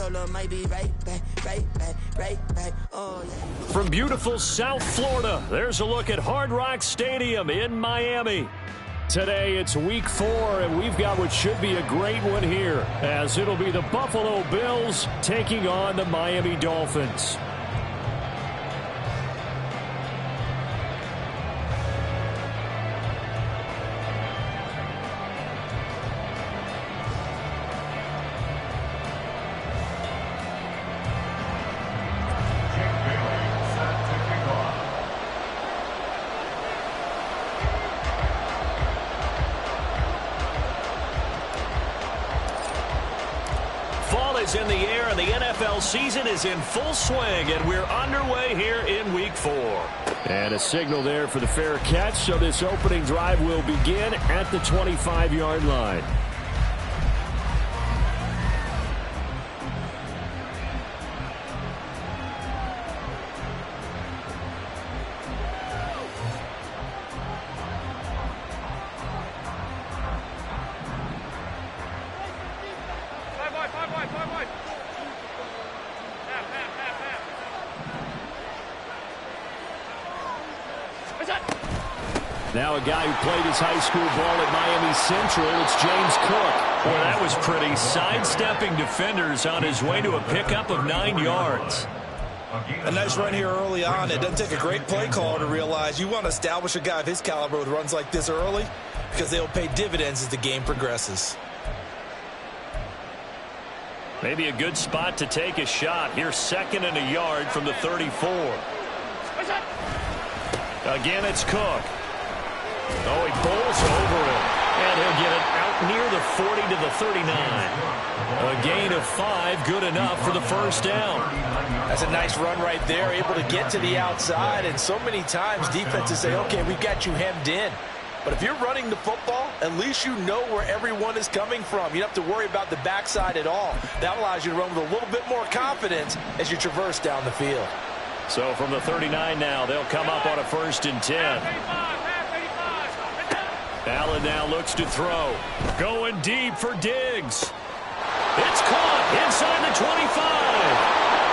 controller might be right back. Oh, yeah. From beautiful South Florida, there's a look at Hard Rock Stadium in Miami. Today it's week 4, and we've got what should be a great one here, as it'll be the Buffalo Bills taking on the Miami Dolphins. In the air, and the NFL season is in full swing, and we're underway here in week 4. And a signal there for the fair catch, so this opening drive will begin at the 25-yard line. Now a guy who played his high school ball at Miami Central, it's James Cook. Boy, that was pretty. Sidestepping defenders on his way to a pickup of 9 yards. A nice run here early on. It doesn't take a great play caller to realize you want to establish a guy of his caliber with runs like this early, because they'll pay dividends as the game progresses. Maybe a good spot to take a shot. Here's 2nd and a yard from the 34. Again, it's Cook. Oh, he bowls over it, and he'll get it out near the 40 to the 39. A gain of 5, good enough for the first down. That's a nice run right there, able to get to the outside, and so many times defenses say, okay, we've got you hemmed in. But if you're running the football, at least you know where everyone is coming from. You don't have to worry about the backside at all. That allows you to run with a little bit more confidence as you traverse down the field. So from the 39 now, they'll come up on a 1st and 10. Allen now looks to throw. Going deep for Diggs. It's caught inside the 25.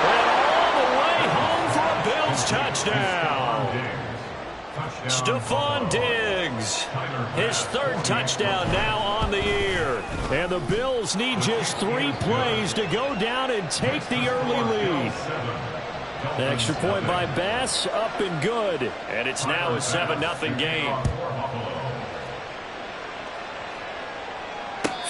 And all the way home for a Bills touchdown. Stephon Diggs. His 3rd touchdown now on the year. And the Bills need just 3 plays to go down and take the early lead. The extra point by Bass, up and good. And it's now a 7-0 game.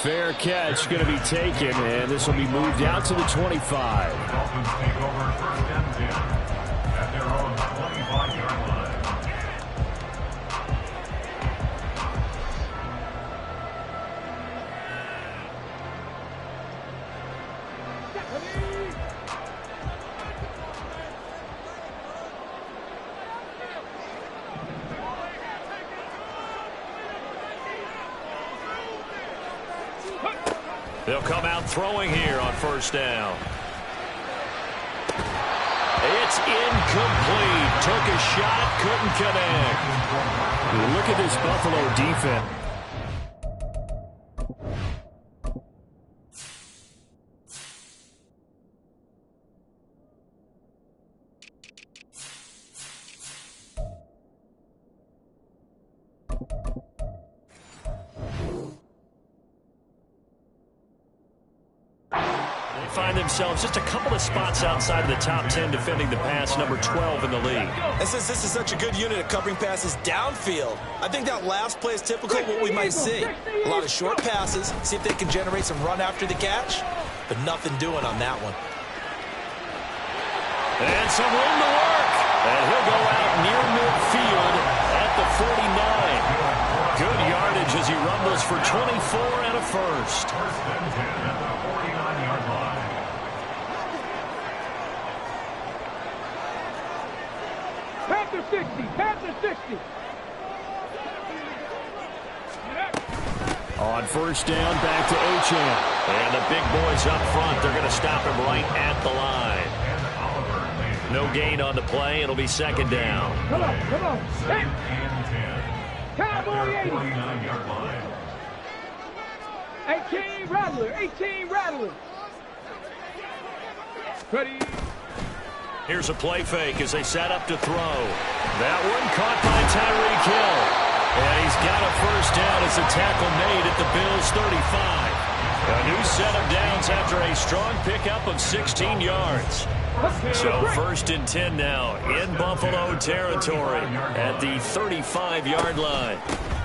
Fair catch going to be taken, and this will be moved out to the 25. Dolphins take over 1st and 10 at their own 25-yard line. They'll come out throwing here on 1st down. It's incomplete. Took a shot, couldn't connect. Look at this Buffalo defense. Find themselves just a couple of spots outside of the top 10 defending the pass, number 12 in the league. And since this is such a good unit of covering passes downfield, I think that last play is typical of what we might see. A lot of short passes, see if they can generate some run after the catch, but nothing doing on that one. And some room to work. And he'll go out near midfield at the 49. Good yardage as he rumbles for 24 and a 1st. 1st and 10 at the 49-yard line. Panther 60, Panther 60. On 1st down, back to Achane. And the big boys up front, they're going to stop him right at the line. No gain on the play. It'll be 2nd down. Come on. 2nd and 10. Cowboy 80. 49-yard line. 18 Rattler. Ready. Here's a play fake as they set up to throw. That one caught by Tyreek Hill. And he's got a first down as a tackle made at the Bills' 35. A new set of downs after a strong pickup of 16 yards. So 1st and 10 now in Buffalo territory at the 35-yard line.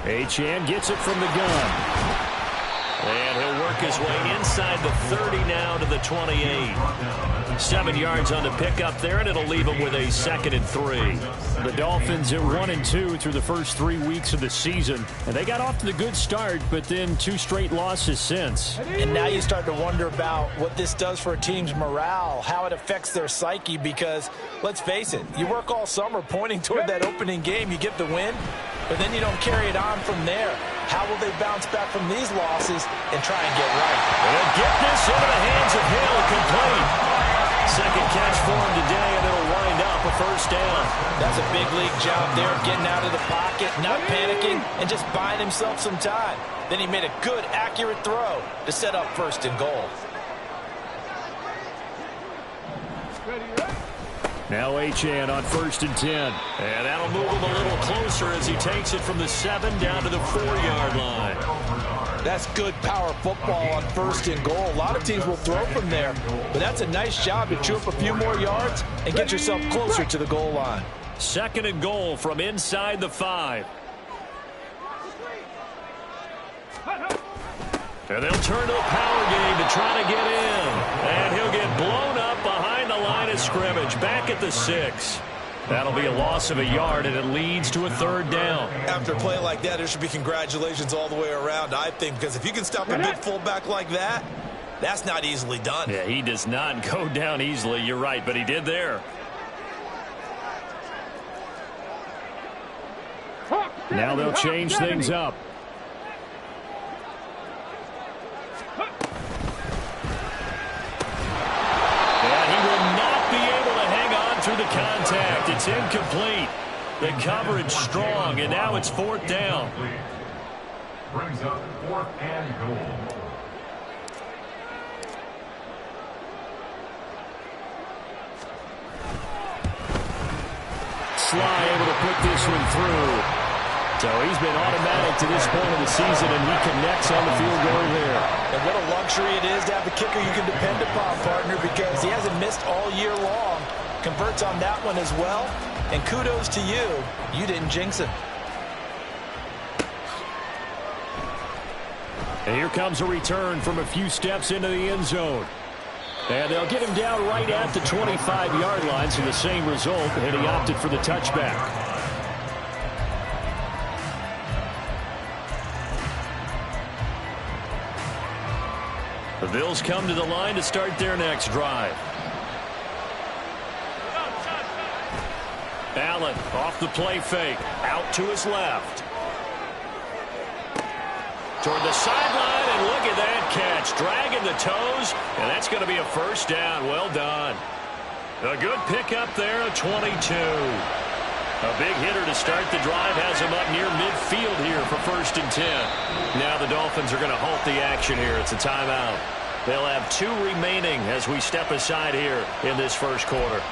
Achane gets it from the gun. And he'll work his way inside the 30 now to the 28. 7 yards on the pickup there, and it'll leave him with a 2nd and 3. The Dolphins at 1-2 through the first 3 weeks of the season. And they got off to the good start, but then 2 straight losses since. And now you start to wonder about what this does for a team's morale, how it affects their psyche, because let's face it, you work all summer pointing toward that opening game, you get the win, but then you don't carry it on from there. How will they bounce back from these losses and try and get right? They'll get this into the hands of Hill, complete. Second catch for him today, and it'll wind up a first down. That's a big league job there, getting out of the pocket, not panicking, and just buying himself some time. Then he made a good, accurate throw to set up 1st and goal. Now Achane on 1st and 10. And that'll move him a little closer as he takes it from the 7 down to the 4-yard line. That's good power football on 1st and goal. A lot of teams will throw from there, but that's a nice job to chew up a few more yards and get yourself closer to the goal line. 2nd and goal from inside the 5. And they'll turn to a power game to try to get in. And he'll get blown up behind the line of scrimmage, back at the 6. That'll be a loss of a yard, and it leads to a 3rd down. After a play like that, there should be congratulations all the way around, I think, because if you can stop a big fullback like that, that's not easily done. Yeah, he does not go down easily. You're right, but he did there. Now they'll change things up. Through the contact. It's incomplete. The coverage strong, and now it's 4th down. Brings up 4th and goal. Sly able to put this one through. So he's been automatic to this point of the season, and he connects on the field goal there. And what a luxury it is to have a kicker you can depend upon, partner, because he hasn't missed all year long. Converts on that one as well, and kudos to you. You didn't jinx it. And here comes a return from a few steps into the end zone. And they'll get him down right at the 25-yard line, so the same result, and he opted for the touchback. The Bills come to the line to start their next drive. Allen off the play fake, out to his left. Toward the sideline, and look at that catch. Dragging the toes, and that's going to be a first down. Well done. A good pickup there, a 22. A big hitter to start the drive has him up near midfield here for 1st and 10. Now the Dolphins are going to halt the action here. It's a timeout. They'll have 2 remaining as we step aside here in this first quarter.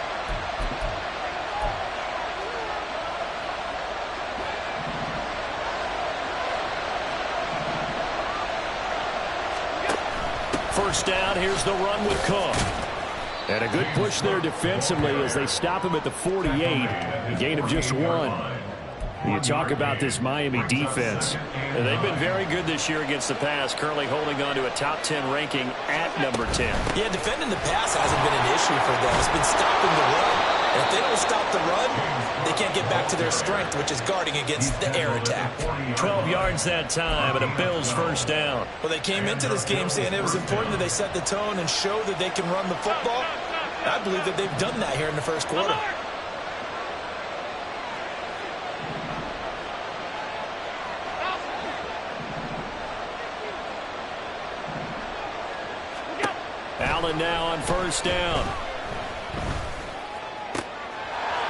First down, here's the run with Cook. And a good push there defensively as they stop him at the 48. A gain of just 1. You talk about this Miami defense. And they've been very good this year against the pass, currently holding on to a top 10 ranking at number 10. Yeah, defending the pass hasn't been an issue for them. It's been stopping the run. And if they don't stop the run, they can't get back to their strength, which is guarding against the air attack. 12 yards that time, and a Bills first down. Well, they came into this game saying it was important that they set the tone and show that they can run the football. I believe that they've done that here in the first quarter. Allen now on first down.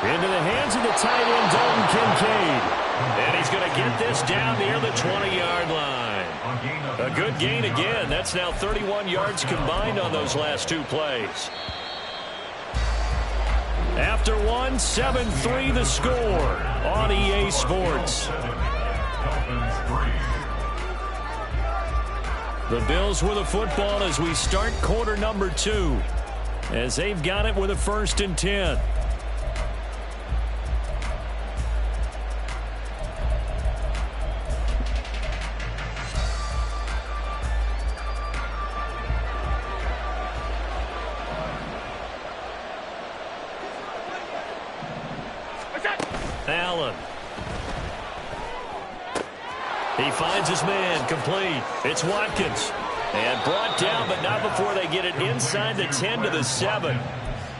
Into the hands of the tight end, Dalton Kincaid. And he's going to get this down near the 20-yard line. A good gain again. That's now 31 yards combined on those last 2 plays. After one, 7-3 the score on EA Sports. The Bills with the football as we start quarter number 2, as they've got it with a 1st and 10. Allen. He finds his man, complete. It's Watkins. And brought down, but not before they get it inside the 10 to the 7.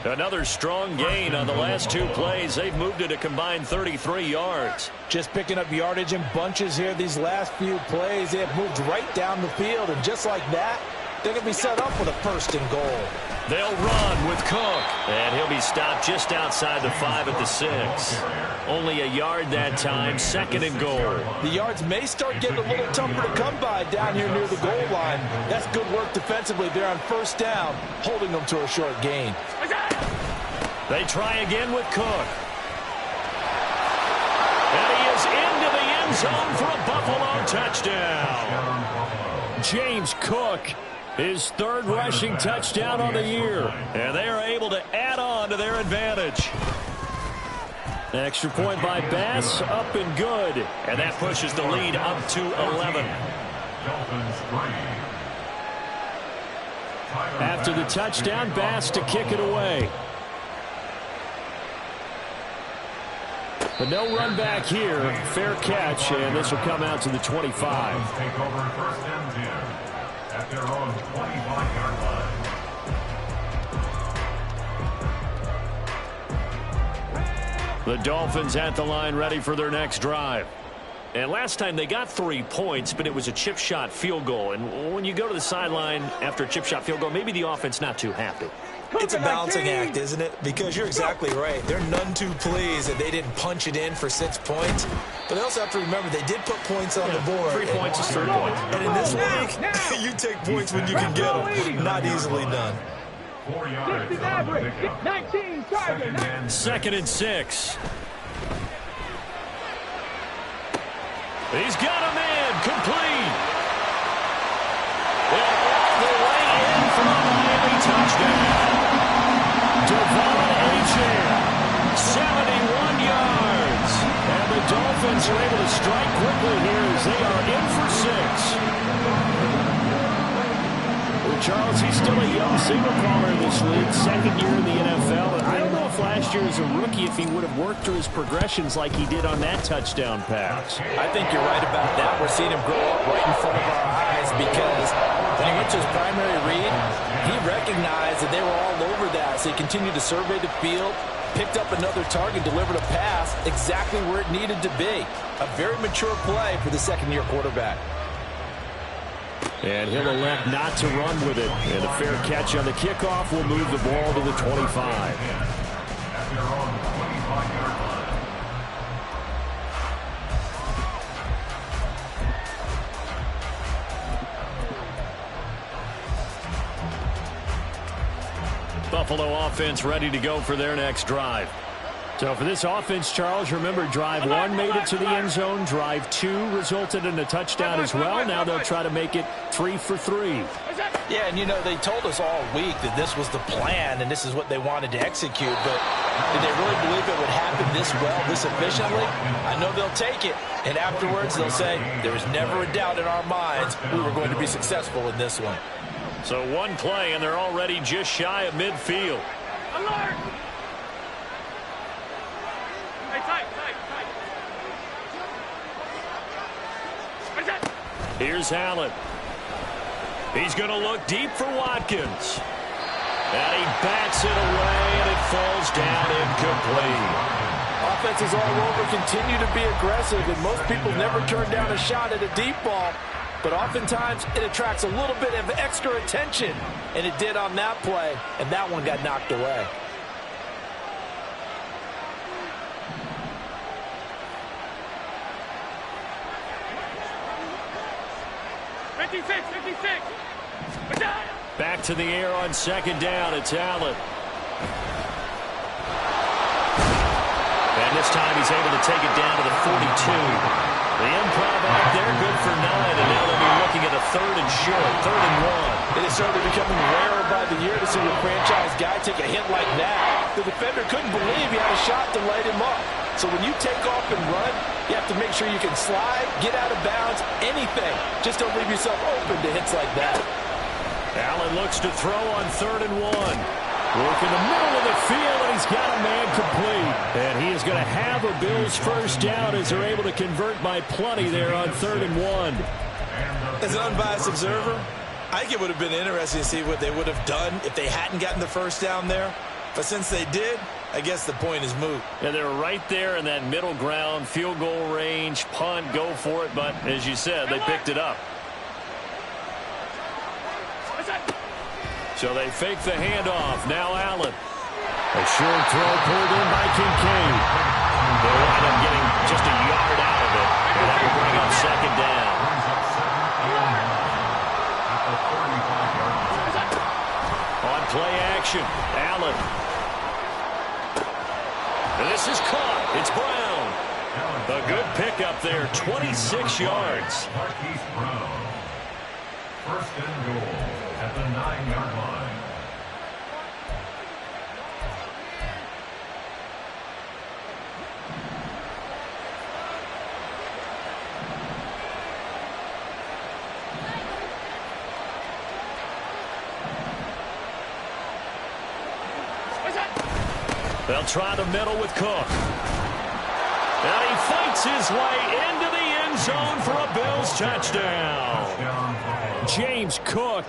Another strong gain on the last 2 plays. They've moved it a combined 33 yards. Just picking up yardage in bunches here these last few plays. They have moved right down the field, and just like that, they're going to be set up with a 1st and goal. They'll run with Cook. And he'll be stopped just outside the 5 at the 6. Only a yard that time, 2nd and goal. The yards may start getting a little tougher to come by down here near the goal line. That's good work defensively there on 1st down, holding them to a short gain. They try again with Cook. And he is into the end zone for a Buffalo touchdown. James Cook, his 3rd rushing touchdown on the year. And they are able to add on to their advantage. Extra point by Bass, up and good. And that pushes the lead up to 11. After the touchdown, Bass to kick it away. But no run back here. Fair catch, and this will come out to the 25. Take over 1st and 10 at their own 25-yard line. The Dolphins at the line, ready for their next drive. And last time they got 3 points, but it was a chip shot field goal. And when you go to the sideline after a chip shot field goal, maybe the offense not too happy. It's a balancing act, isn't it? Because you're exactly right. They're none too pleased that they didn't punch it in for 6 points. But they also have to remember they did put points on the board. 3 points is 3 points. And in this league, you take points when you can get them. Not easily done. 4 yards 16 on the average, pickup. 19 target. 2nd and 6. He's got a man, complete. And all the way in for a Miami touchdown. Devon Achane, 71 yards. And the Dolphins are able to strike quickly here as they are in for 6. Well, Charles, he's still a young signal caller in this league, 2nd year in the NFL. And I don't know if last year as a rookie, if he would have worked through his progressions like he did on that touchdown pass. I think you're right about that. We're seeing him grow up right in front of our eyes because when he went to his primary read, he recognized that they were all over that. So he continued to survey the field, picked up another target, delivered a pass exactly where it needed to be. A very mature play for the 2nd-year quarterback. And he'll elect not to run with it. And a fair catch on the kickoff will move the ball to the 25. At their own 25-yard line. Buffalo offense ready to go for their next drive. So for this offense, Charles, remember drive 1 made it to the end zone. Drive 2 resulted in a touchdown as well. Now they'll try to make it 3 for 3. Yeah, and you know, they told us all week that this was the plan and this is what they wanted to execute, but did they really believe it would happen this well, this efficiently? I know they'll take it, and afterwards they'll say, there was never a doubt in our minds we were going to be successful in this one. So 1 play, and they're already just shy of midfield. Alert! Here's Allen. He's going to look deep for Watkins. And he bats it away, and it falls down incomplete. Offenses all over continue to be aggressive, and most people never turn down a shot at a deep ball. But oftentimes, it attracts a little bit of extra attention. And it did on that play, and that one got knocked away. Back to the air on 2nd down. It's Allen. And this time he's able to take it down to the 42. The improv act there, good for 9, and now they'll be looking at a 3rd and short, 3rd and 1. It is certainly becoming rarer by the year to see a franchise guy take a hit like that. The defender couldn't believe he had a shot to light him up. So when you take off and run, you have to make sure you can slide, get out of bounds, anything. Just don't leave yourself open to hits like that. Allen looks to throw on 3rd and 1. Work in the middle of the field, and he's got a man complete. And he is going to have a Bills first down as they're able to convert by plenty there on 3rd and 1. As an unbiased observer, I think it would have been interesting to see what they would have done if they hadn't gotten the first down there. But since they did, I guess the point is moot. Yeah, they're right there in that middle ground, field goal range, punt, go for it. But as you said, they picked it up. So they fake the handoff. Now Allen. A short throw pulled in by Kincaid. They'll wind up getting just a yard out of it. And that will bring up 2nd down. On play action, Allen. And this is caught. It's Brown. A good pickup there, 26 yards. Marquise Brown. 1st and goal at the 9-yard line. They'll try the middle with Cook. And he fights his way into the end zone for a Bills touchdown. James Cook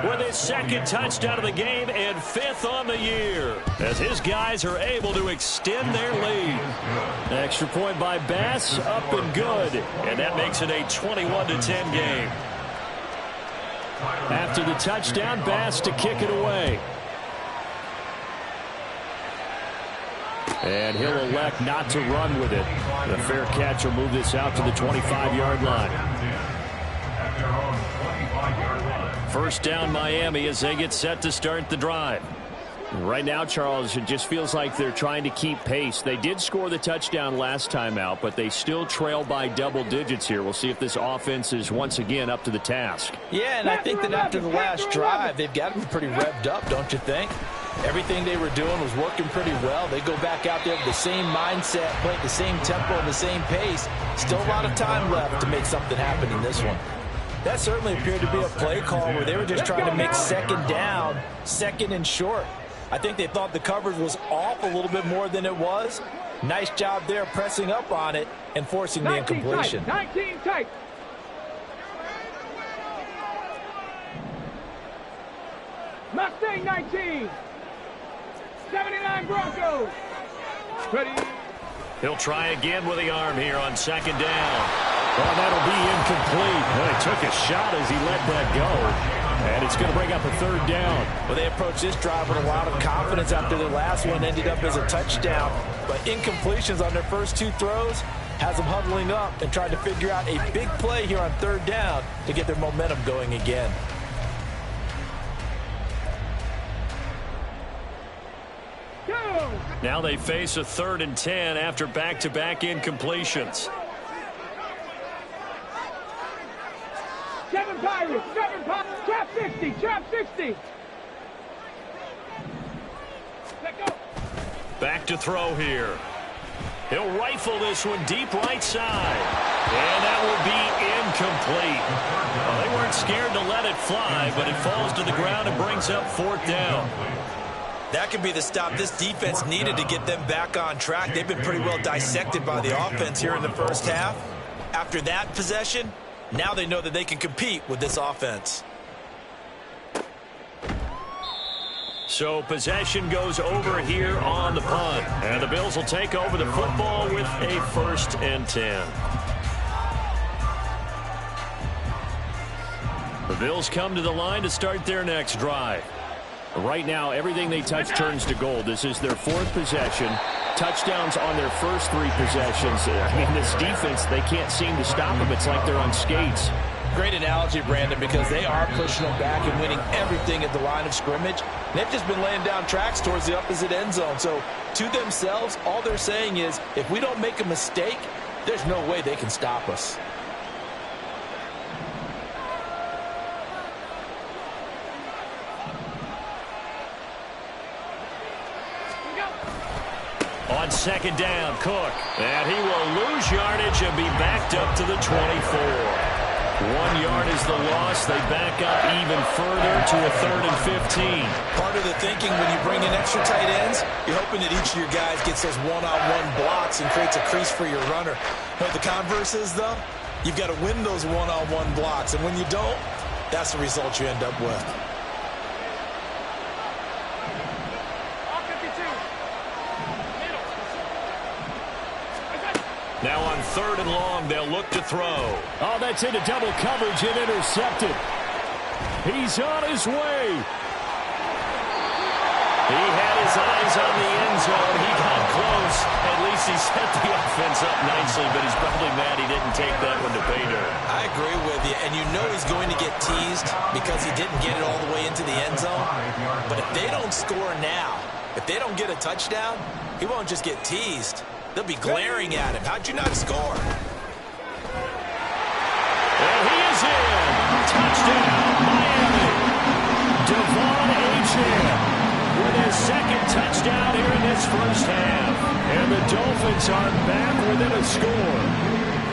with his 2nd touchdown of the game and 5th on the year, as his guys are able to extend their lead. Extra point by Bass, up and good. And that makes it a 21-10 game. After the touchdown, Bass to kick it away. And he'll elect not to run with it. The fair catch will move this out to the 25-yard line. First down Miami as they get set to start the drive. Right now, Charles, it just feels like they're trying to keep pace. They did score the touchdown last time out, but they still trail by double digits here. We'll see if this offense is once again up to the task. Yeah, and I think that after the last drive, they've got to be pretty revved up, don't you think? Everything they were doing was working pretty well. They go back out there with the same mindset, playing the same tempo and the same pace. Still a lot of time left to make something happen in this one. That certainly appeared to be a play call where they were just trying to make 2nd down, 2nd and short. I think they thought the coverage was off a little bit more than it was. Nice job there pressing up on it and forcing the incompletion. 19 tight. Mustang 19. 79 Broncos. Ready. He'll try again with the arm here on 2nd down. Oh, that'll be incomplete. Well, he took a shot as he let that go. And it's going to bring up a 3rd down. Well, they approached this drive with a lot of confidence after their last one ended up as a touchdown. But incompletions on their first 2 throws has them huddling up and trying to figure out a big play here on 3rd down to get their momentum going again. Now they face a 3rd and 10 after back-to-back incompletions. 7 Pirates, 7 Pirates, trap 60, trap 60. Let go. Back to throw here. He'll rifle this one deep right side. And that will be incomplete. Well, they weren't scared to let it fly, but it falls to the ground and brings up 4th down. That could be the stop this defense needed to get them back on track. They've been pretty well dissected by the offense here in the first half. After that possession, now they know that they can compete with this offense. So possession goes over here on the punt. And the Bills will take over the football with a 1st and 10. The Bills come to the line to start their next drive. Right now, everything they touch turns to gold. This is their 4th possession. Touchdowns on their first 3 possessions. I mean, this defense, they can't seem to stop them. It's like they're on skates. Great analogy, Brandon, because they are pushing them back and winning everything at the line of scrimmage. They've just been laying down tracks towards the opposite end zone. So to themselves, all they're saying is, if we don't make a mistake, there's no way they can stop us. On second down, Cook. And he will lose yardage and be backed up to the 24. 1 yard is the loss. They back up even further to a 3rd and 15. Part of the thinking when you bring in extra tight ends, you're hoping that each of your guys gets those one-on-one blocks and creates a crease for your runner. But the converse is, though, you've got to win those one-on-one blocks. And when you don't, that's the result you end up with. Now on 3rd and long, they'll look to throw. Oh, that's into double coverage and intercepted. He's on his way. He had his eyes on the end zone. He got close. At least he set the offense up nicely, but he's probably mad he didn't take that one to pay dirt. I agree with you, and you know he's going to get teased because he didn't get it all the way into the end zone. But if they don't score now, if they don't get a touchdown, he won't just get teased. They'll be glaring at him. How'd you not score? And he is in. Touchdown, Miami. Devon Achane with his second touchdown here in this first half. And the Dolphins are back within a score.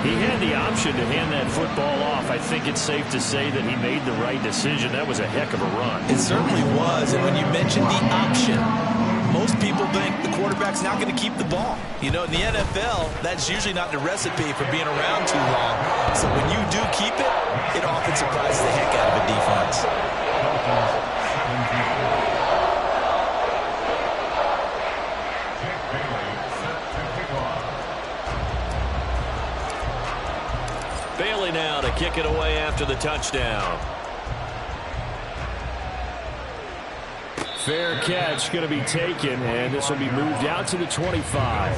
He had the option to hand that football off. I think it's safe to say that he made the right decision. That was a heck of a run. It certainly was. And when you mentioned the option, most people think the quarterback's not going to keep the ball. You know, in the NFL, that's usually not the recipe for being around too long. So when you do keep it, it often surprises the heck out of a defense. Bailey now to kick it away after the touchdown. Fair catch going to be taken, and this will be moved out to the 25.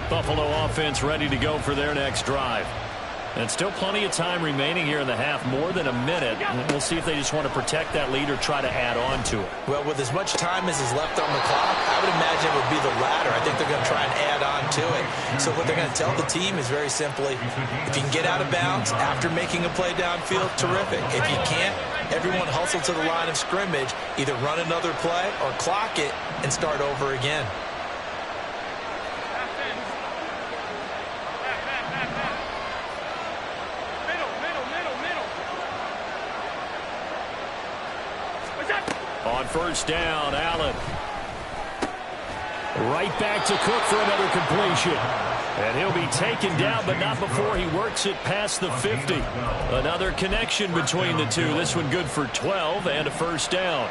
Buffalo offense ready to go for their next drive. And still plenty of time remaining here in the half, more than a minute. We'll see if they just want to protect that lead or try to add on to it. Well, with as much time as is left on the clock, I would imagine it would be the latter. I think they're going to try and add on to it. So what they're going to tell the team is very simply, if you can get out of bounds after making a play downfield, terrific. If you can't, everyone hustle to the line of scrimmage, either run another play or clock it and start over again. On first down, Allen. Right back to Cook for another completion. And he'll be taken down, but not before he works it past the 50. Another connection between the two. This one good for 12 and a first down.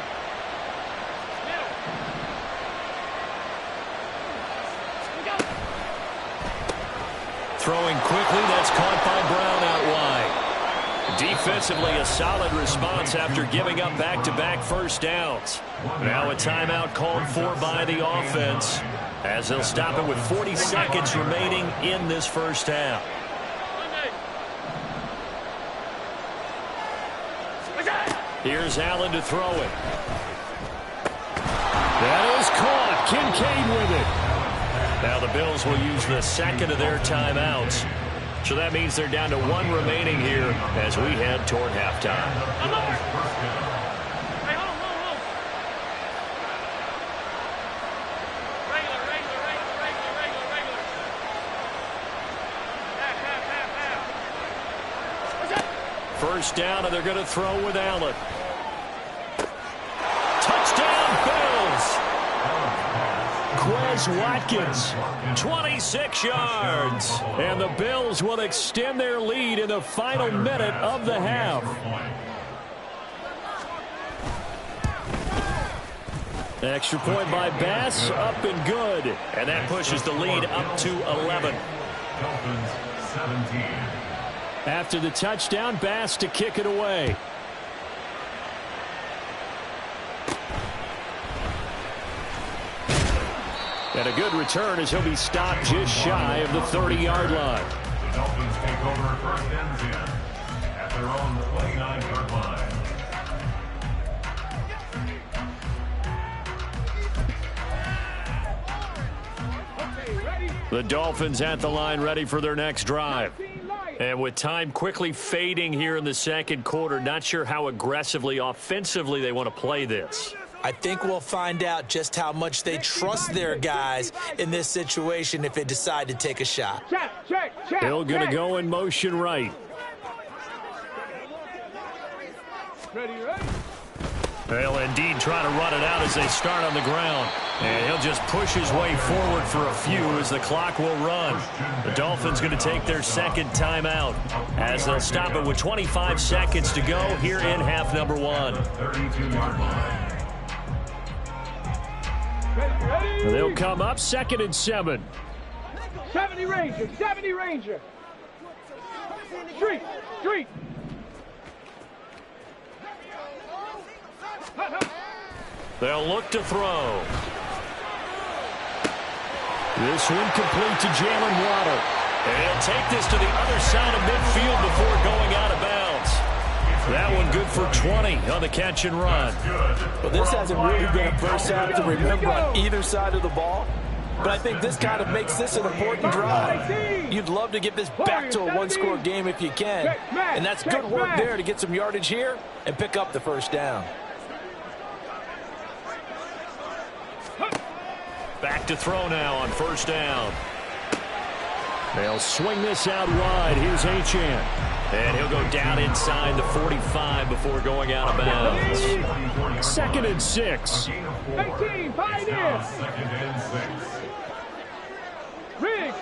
Throwing quickly, that's caught by Brown out wide. Defensively, a solid response after giving up back-to-back first downs. Now a timeout called for by the offense as they'll stop it with 40 seconds remaining in this first half. Here's Allen to throw it. That is caught. Kincaid with it. Now the Bills will use the second of their timeouts. So that means they're down to one remaining here as we head toward halftime. First down, and they're going to throw with Allen. Touchdown, Bills! Quez Watkins, 26 yards. And the Bills will extend their lead in the final minute of the half. Extra point by Bass, up and good. And that pushes the lead up to 11. Dolphins 17. After the touchdown, Bass to kick it away. And a good return as he'll be stopped just shy of the 30-yard line. The Dolphins take over first and 10 at their own 29-yard line. The Dolphins at the line ready for their next drive. And with time quickly fading here in the second quarter, not sure how aggressively, offensively they want to play this. I think we'll find out just how much they trust their guys in this situation if they decide to take a shot. Hill going to go in motion right. Ready. They'll indeed try to run it out as they start on the ground. And he'll just push his way forward for a few as the clock will run. The Dolphins going to take their second timeout as they'll stop it with 25 seconds to go here in half number one. 32-yard line. Ready. They'll come up 2nd and 7. 70 Ranger. Street. They'll look to throw. This one complete to Jalen Waddle. And he'll take this to the other side of midfield before going out of bounds. That one good for 20 on the catch and run. Well, this hasn't really been a first half to remember on either side of the ball. But I think this kind of makes this an important drive. You'd love to get this back to a one-score game if you can. And that's good work there to get some yardage here and pick up the first down. Back to throw now on first down. They'll swing this out wide. Here's Achane. And he'll go down inside the 45 before going out of bounds. 2nd and 6. 18, Pioneer. Second and 6. Riggs.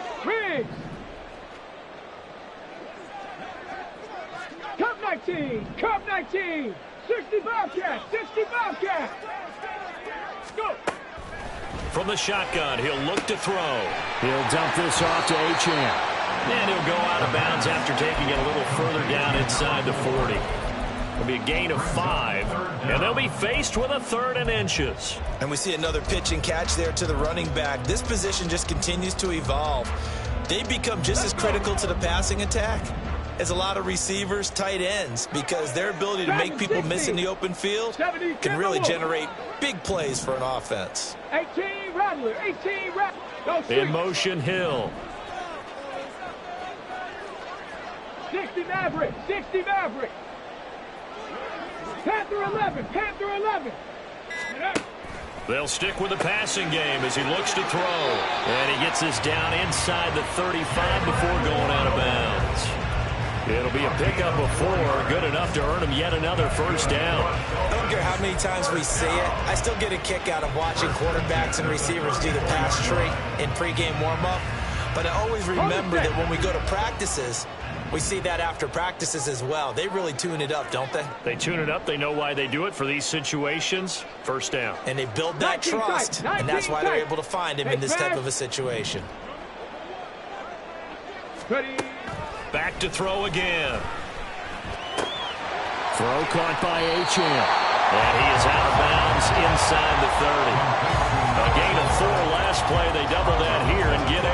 Cup 19. 60 Bobcats. Go. From the shotgun, he'll look to throw. He'll dump this off to Achane. And he'll go out of bounds after taking it a little further down inside the 40. It'll be a gain of 5, and they'll be faced with a 3rd and inches. And we see another pitch and catch there to the running back. This position just continues to evolve. They become just as critical to the passing attack as a lot of receivers, tight ends, because their ability to make people miss in the open field can really generate big plays for an offense. 18 Rattler. Go street. In motion, Hill. 60 Maverick. Panther 11. They'll stick with the passing game as he looks to throw. And he gets this down inside the 35 before going out of bounds. It'll be a pickup of 4, good enough to earn him yet another first down. I don't care how many times we say it, I still get a kick out of watching quarterbacks and receivers do the pass tree in pregame warm-up. But I always remember that when we go to practices, we see that after practices as well. They really tune it up, don't they? They tune it up. They know why they do it for these situations. First down. And they build that trust, and that's why they're able to find him in this type of a situation. Ready. Back to throw again. Throw caught by Achane. And he is out of bounds inside the 30. A gain of 4 last play. They double that here and get 8.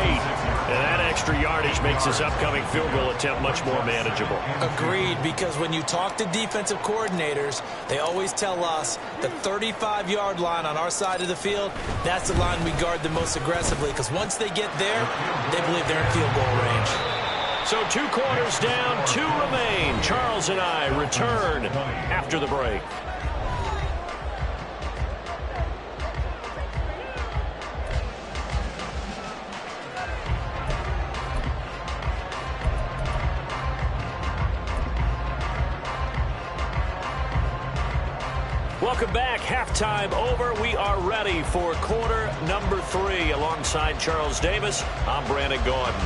And that extra yardage makes this upcoming field goal attempt much more manageable. Agreed, because when you talk to defensive coordinators, they always tell us the 35-yard line on our side of the field, that's the line we guard the most aggressively, because once they get there, they believe they're in field goal range. So 2 quarters down, 2 remain. Charles and I return after the break. Welcome back. Halftime over. We are ready for quarter number 3. Alongside Charles Davis, I'm Brandon Gordon.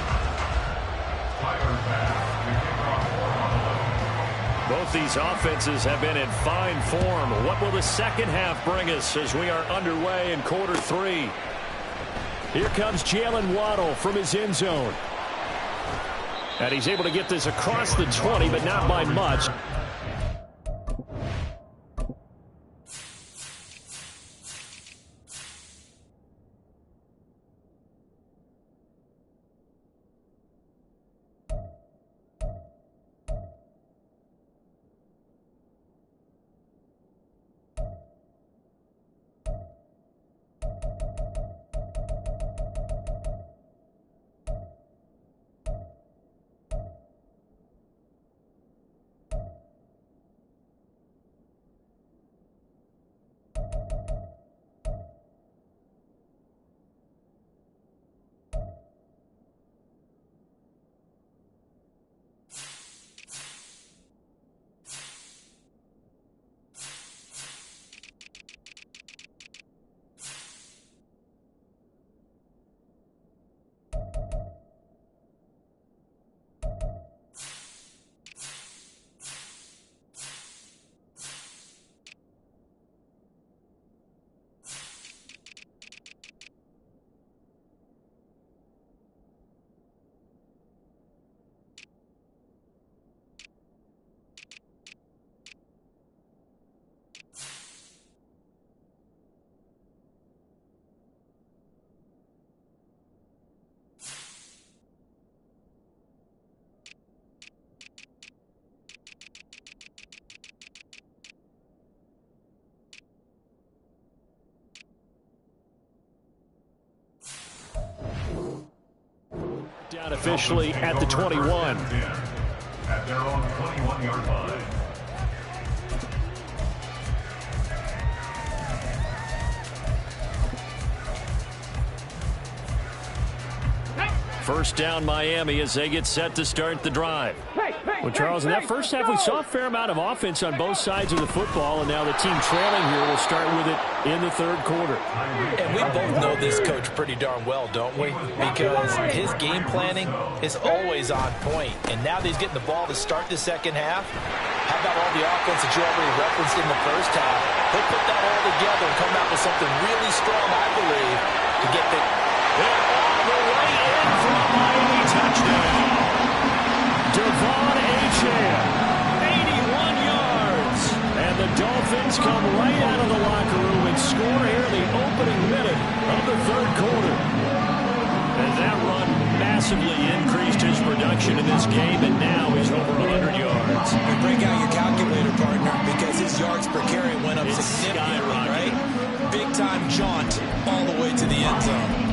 Both these offenses have been in fine form. What will the second half bring us as we are underway in quarter 3? Here comes Jalen Waddle from his end zone. And he's able to get this across the 20, but not by much. Officially at the 21. At their own 21-yard line. First down Miami as they get set to start the drive. Well, Charles, in that first half, we saw a fair amount of offense on both sides of the football, and now the team trailing here will start with it in the third quarter. And we both know this coach pretty darn well, don't we? Because his game planning is always on point. And now that he's getting the ball to start the second half, how about all the offense that you already referenced in the first half? He'll put that all together and come out with something really strong, I believe, to get the... all the way in for a Miami touchdown. Devon Achane, 81 yards. And the Dolphins come right out of the locker room and score here in the opening minute of the third quarter. And that run massively increased his production in this game, and now he's over 100 yards. You break out your calculator, partner, because his yards per carry went up significantly, right? Big-time jaunt all the way to the end zone.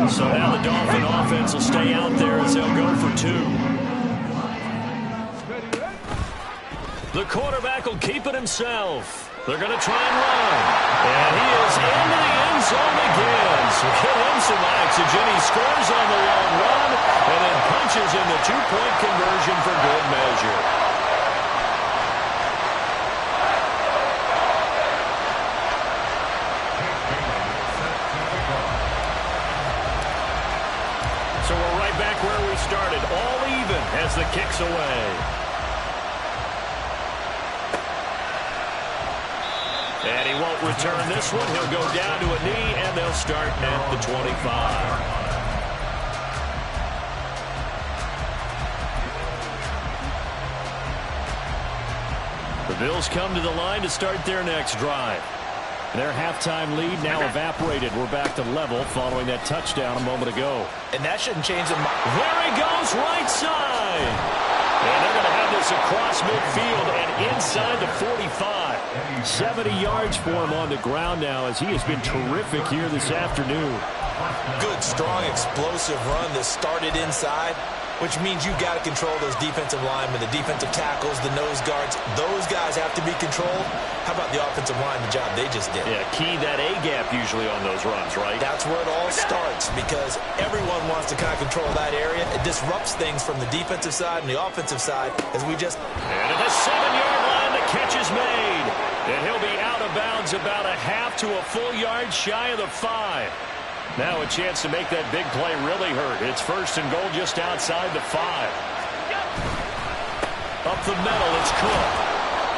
So now the Dolphin offense will stay out there as they'll go for two. The quarterback will keep it himself. They're going to try and run. And he is into the end zone again. So give him some oxygen. He scores on the long run and then punches in the two-point conversion for good measure. So we're right back where we started, all even as the kick's away. And he won't return this one. He'll go down to a knee, and they'll start at the 25. The Bills come to the line to start their next drive. Their halftime lead now evaporated. We're back to level following that touchdown a moment ago. And that shouldn't change the... There he goes, right side. And they're going to have this across midfield and inside the 45. 70 yards for him on the ground now as he has been terrific here this afternoon. Good, strong, explosive run that started inside, which means you got to control those defensive linemen, the defensive tackles, the nose guards. Those guys have to be controlled. How about the offensive line, the job they just did? Yeah, key that A-gap usually on those runs, right? That's where it all starts because everyone wants to kind of control that area. It disrupts things from the defensive side and the offensive side as we just... And at the 7-yard line, the catch is made. And he'll be out of bounds about a half to a full yard shy of the 5. Now a chance to make that big play really hurt. It's first and goal just outside the 5. Up the middle, it's Cook.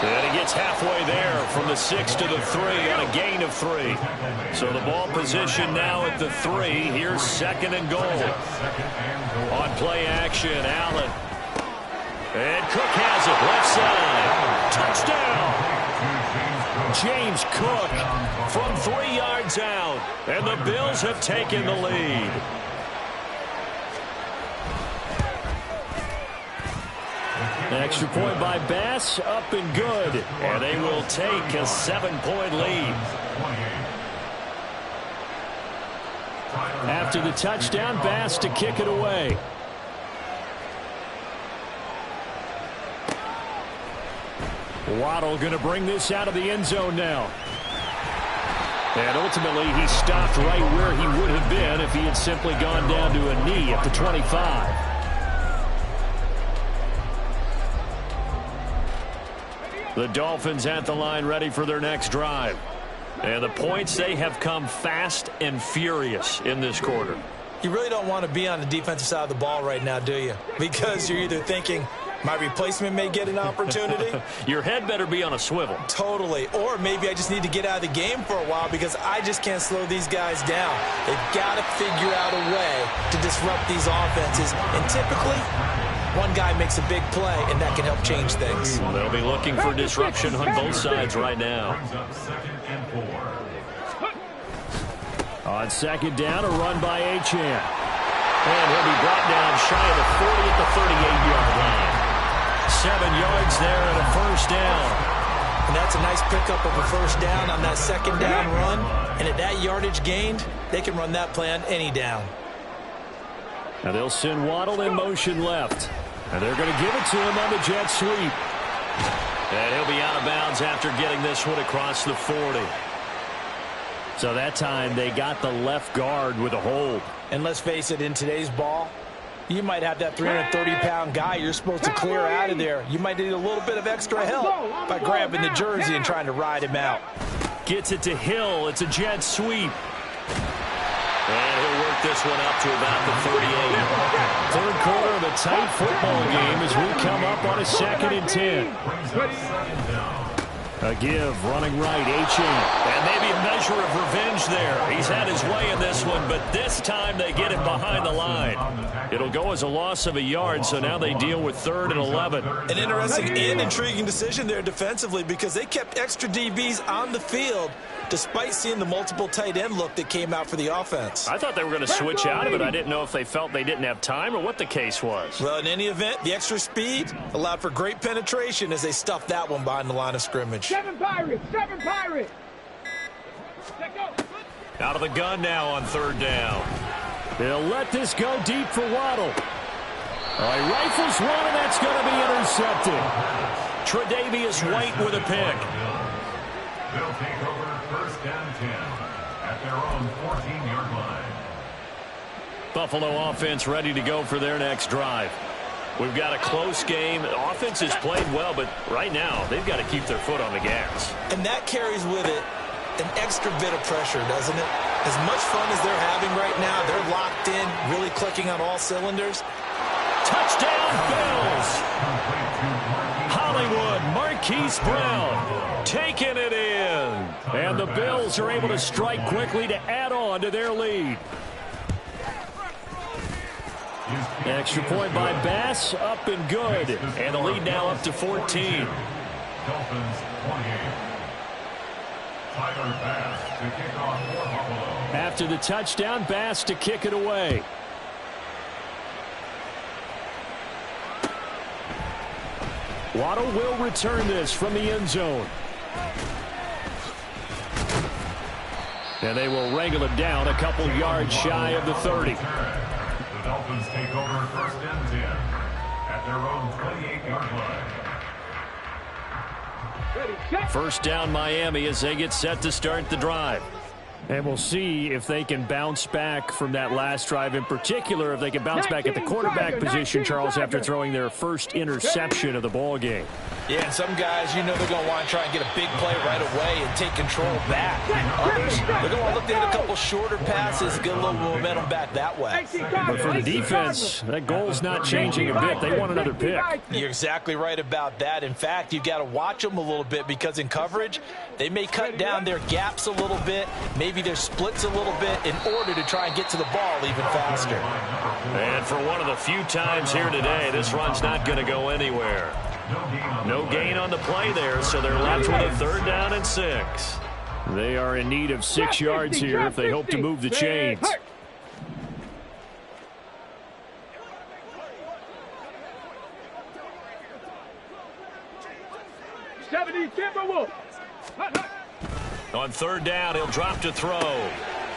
And he gets halfway there from the 6 to the 3 on a gain of 3. So the ball position now at the 3. Here's second and goal. On play action, Allen. And Cook has it, left side. Touchdown! James Cook from 3 yards out. And the Bills have taken the lead. An extra point by Bass, up and good. And they will take a 7-point lead. After the touchdown, Bass to kick it away. Waddle going to bring this out of the end zone now. And ultimately, he stopped right where he would have been if he had simply gone down to a knee at the 25. The Dolphins at the line ready for their next drive. And the points, they have come fast and furious in this quarter. You really don't want to be on the defensive side of the ball right now, do you? Because you're either thinking, my replacement may get an opportunity. Your head better be on a swivel. Totally. Or maybe I just need to get out of the game for a while because I just can't slow these guys down. They've got to figure out a way to disrupt these offenses. And typically, one guy makes a big play, and that can help change things. They'll be looking for disruption on both sides right now. On second down, a run by Achane. And he'll be brought down shy of the 40 at the 38-yard line. 7 yards there and a first down. And that's a nice pickup of a first down on that second down run. And at that yardage gained, they can run that play on any down. Now they'll send Waddle in motion left. And they're going to give it to him on the jet sweep. And he'll be out of bounds after getting this one across the 40. So that time they got the left guard with a hold. And let's face it, in today's ball, you might have that 330-pound guy you're supposed to clear out of there. You might need a little bit of extra help by grabbing the jersey and trying to ride him out. Gets it to Hill. It's a jet sweep. And he'll work this one up to about the 38. Third quarter of a tight football game as we come up on a 2nd and 10. A give, running right, Achane. And maybe a measure of revenge there. He's had his way in this one, but this time they get him behind the line. It'll go as a loss of a yard, so now they deal with 3rd and 11. An interesting and intriguing decision there defensively because they kept extra DBs on the field despite seeing the multiple tight end look that came out for the offense. I thought they were going to switch out of it. I didn't know if they felt they didn't have time or what the case was. Well, in any event, the extra speed allowed for great penetration as they stuffed that one behind the line of scrimmage. 7 Pirates! 7 Pirates! Out of the gun now on 3rd down. They'll let this go deep for Waddle. All right, rifles one, and that's going to be intercepted. Tre'Davious White with a pick. They'll take over 1st and 10 at their own 14-yard line. Buffalo offense ready to go for their next drive. We've got a close game. The offense has played well, but right now they've got to keep their foot on the gas. And that carries with it an extra bit of pressure, doesn't it? As much fun as they're having right now, they're locked in, really clicking on all cylinders. Touchdown, Bills! Hollywood, Marquise Brown, taking it in. And the Bills are able to strike quickly to add on to their lead. Extra point by Bass, up and good. And the lead now up to 14. Dolphins 28. Tyler Bass to kick off for Buffalo. After the touchdown, Bass to kick it away. Waddle will return this from the end zone. And they will wrangle it down a couple yards shy of the 30. The Dolphins take over 1st and 10 at their own 28-yard line. First down Miami as they get set to start the drive. And we'll see if they can bounce back from that last drive, in particular if they can bounce back at the quarterback position, Charles, after throwing their first interception of the ball game. Yeah, and some guys, you know they're going to want to try and get a big play right away and take control back. Others, they're going to want to look to hit a couple shorter passes, get a little momentum back that way. But for the defense, that goal's not changing a bit. They want another pick. You're exactly right about that. In fact, you've got to watch them a little bit because in coverage, they may cut down their gaps a little bit, maybe their splits a little bit in order to try and get to the ball even faster. And for one of the few times here today, this run's not going to go anywhere. No gain on the play there, so they're left with a 3rd down and 6. They are in need of 6 yards here if they hope to move the chains. 70 Timberwolves. On 3rd down, he'll drop to throw.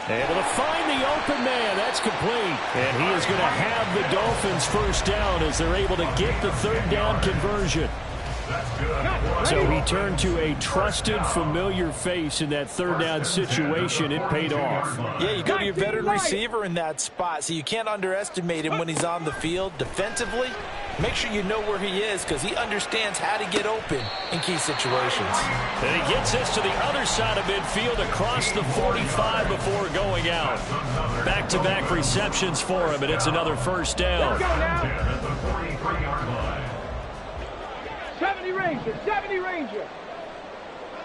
Able to find the open man. That's complete. And he is going to have the Dolphins 1st down as they're able to get the 3rd down conversion. So he turned to a trusted, familiar face in that 3rd down situation. It paid off. Yeah, you go to your veteran receiver in that spot, so you can't underestimate him when he's on the field. Defensively, make sure you know where he is because he understands how to get open in key situations. And he gets this to the other side of midfield across the 45 before going out. Back-to-back receptions for him, and it's another 1st down. 70 Ranger, 70 Ranger.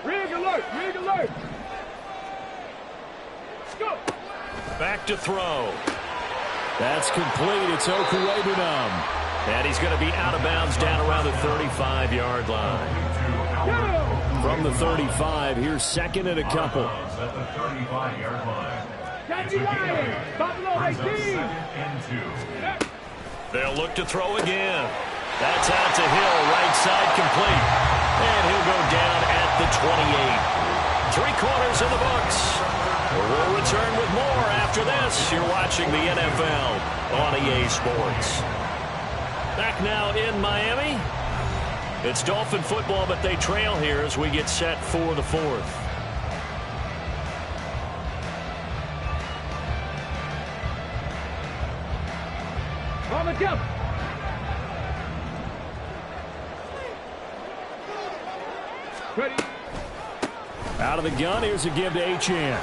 Rig alert, rig alert. Go. Back to throw. That's complete. It's Okuwebunam. And he's going to be out of bounds down around the 35-yard line. From the 35, here's 2nd and a couple. At the 35-yard line. 70 Lions, Buffalo 18. They'll look to throw again. That's out to Hill, right Three quarters in the books. We'll return with more after this. You're watching the NFL on EA Sports. Back now in Miami. It's Dolphin football, but they trail here as we get set for the fourth. On the jump. Ready. Out of the gun, here's a give to Achane.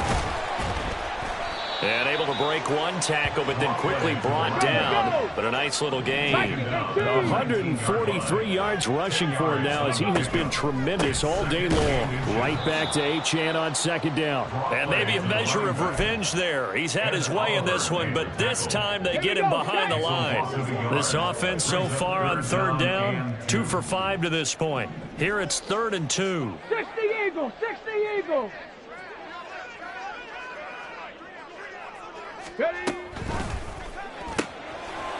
And able to break one tackle, but then quickly brought down. But a nice little gain. 143 yards rushing for him now as he has been tremendous all day long. Right back to Achane on second down. And maybe a measure of revenge there. He's had his way in this one, but this time they get him behind the line. This offense so far on third down, 2 for 5 to this point. Here it's 3rd and 2. 60 Eagles, 60 Eagles. Ready.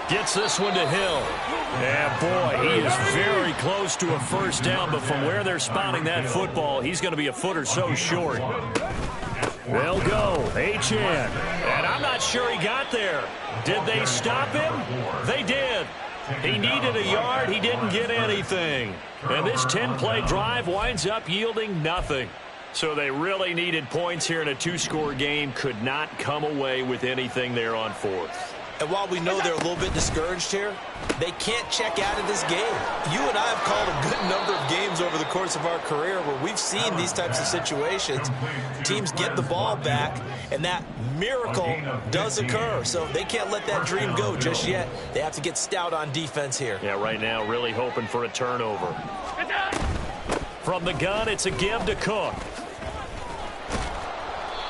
Gets this one to Hill. And boy, he is very close to a first down, but from where they're spotting that football, he's going to be a foot or so short. They'll go. Achane. And I'm not sure he got there. Did they stop him? They did. He needed a yard. He didn't get anything. And this 10-play drive winds up yielding nothing. So they really needed points here in a 2-score game. Could not come away with anything there on fourth. And while we know they're a little bit discouraged here, they can't check out of this game. You and I have called a good number of games over the course of our career where we've seen these types of situations. Teams get the ball back, and that miracle does occur. So they can't let that dream go just yet. They have to get stout on defense here. Yeah, right now really hoping for a turnover. From the gun, it's a give to Cook.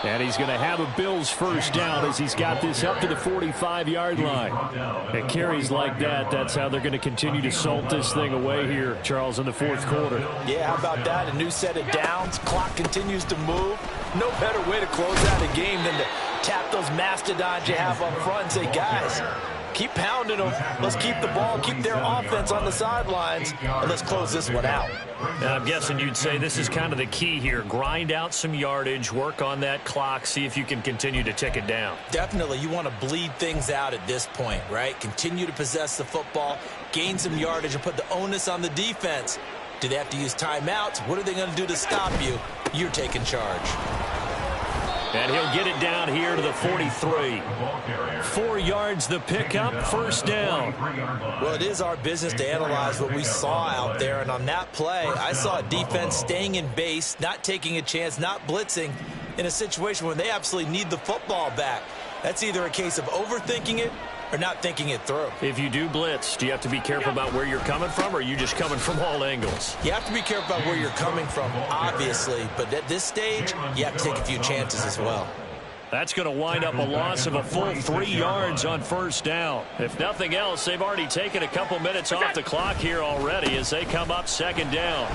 And he's going to have a Bills first down as he's got this up to the 45-yard line. At carries like that, that's how they're going to continue to salt this thing away here, Charles, in the fourth quarter. Yeah, how about that? A new set of downs. Clock continues to move. No better way to close out a game than to tap those mastodons you have up front and say, guys, keep pounding them. Let's keep the ball, keep their offense on the sidelines, and let's close this one out. And I'm guessing you'd say this is kind of the key here. Grind out some yardage, work on that clock, see if you can continue to tick it down. Definitely, you want to bleed things out at this point, right? Continue to possess the football, gain some yardage, and put the onus on the defense. Do they have to use timeouts? What are they going to do to stop you? You're taking charge. And he'll get it down here to the 43. 4 yards the pickup, first down. Well, it is our business to analyze what we saw out there. And on that play, I saw a defense staying in base, not taking a chance, not blitzing in a situation where they absolutely need the football back. That's either a case of overthinking it or not thinking it through. If you do blitz, do you have to be careful about where you're coming from, or are you just coming from all angles? You have to be careful about where you're coming from, obviously. But at this stage, you have to take a few chances as well. That's going to wind up a loss of a full 3 yards on first down. If nothing else, they've already taken a couple minutes off the clock here already as they come up second down.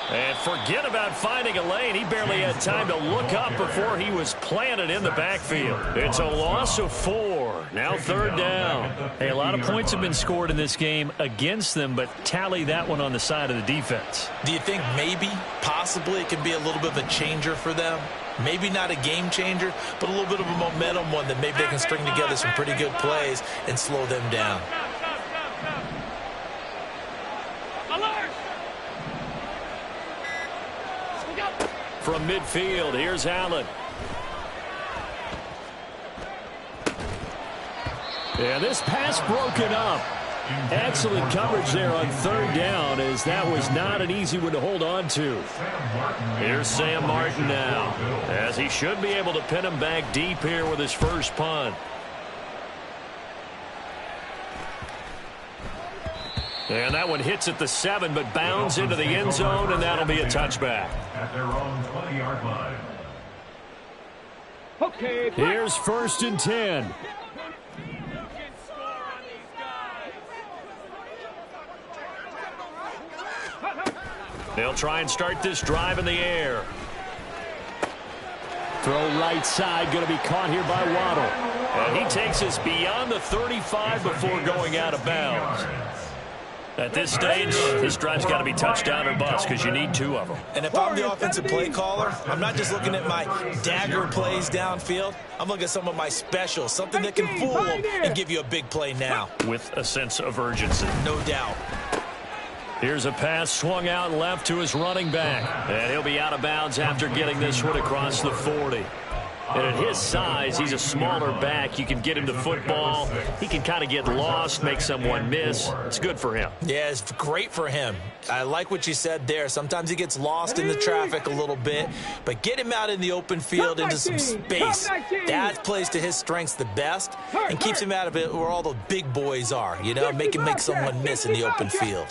And forget about finding a lane. He barely had time to look up before he was planted in the backfield. It's a loss of 4. Now third down. Hey, a lot of points have been scored in this game against them, but tally that one on the side of the defense. Do you think maybe, possibly, it could be a little bit of a changer for them? Maybe not a game changer, but a little bit of a momentum one that maybe they can string together some pretty good plays and slow them down. From midfield, here's Allen. And this pass broken up. Excellent coverage there on third down, as that was not an easy one to hold on to. Here's Sam Martin now, as he should be able to pin him back deep here with his first punt. And that one hits at the 7, but bounds into the end zone, and that'll be a touchback. At their own 20-yard line. Okay. Here's 1st and 10. They'll try and start this drive in the air. Throw right side, going to be caught here by Waddle. And he takes us beyond the 35 before going out of bounds. At this stage, this drive's got to be touchdown or bust because you need 2 of them. And if I'm the offensive play caller, I'm not just looking at my dagger plays downfield. I'm looking at some of my specials, something that can fool them and give you a big play now. With a sense of urgency. No doubt. Here's a pass swung out left to his running back. And he'll be out of bounds after getting this one across the 40. And at his size, he's a smaller back. You can get him the football. He can kind of get lost, make someone miss. It's good for him. Yeah, it's great for him. I like what you said there. Sometimes he gets lost in the traffic a little bit, but get him out in the open field into some space. That plays to his strengths the best and keeps him out of it where all the big boys are, you know, make him make someone miss in the open field.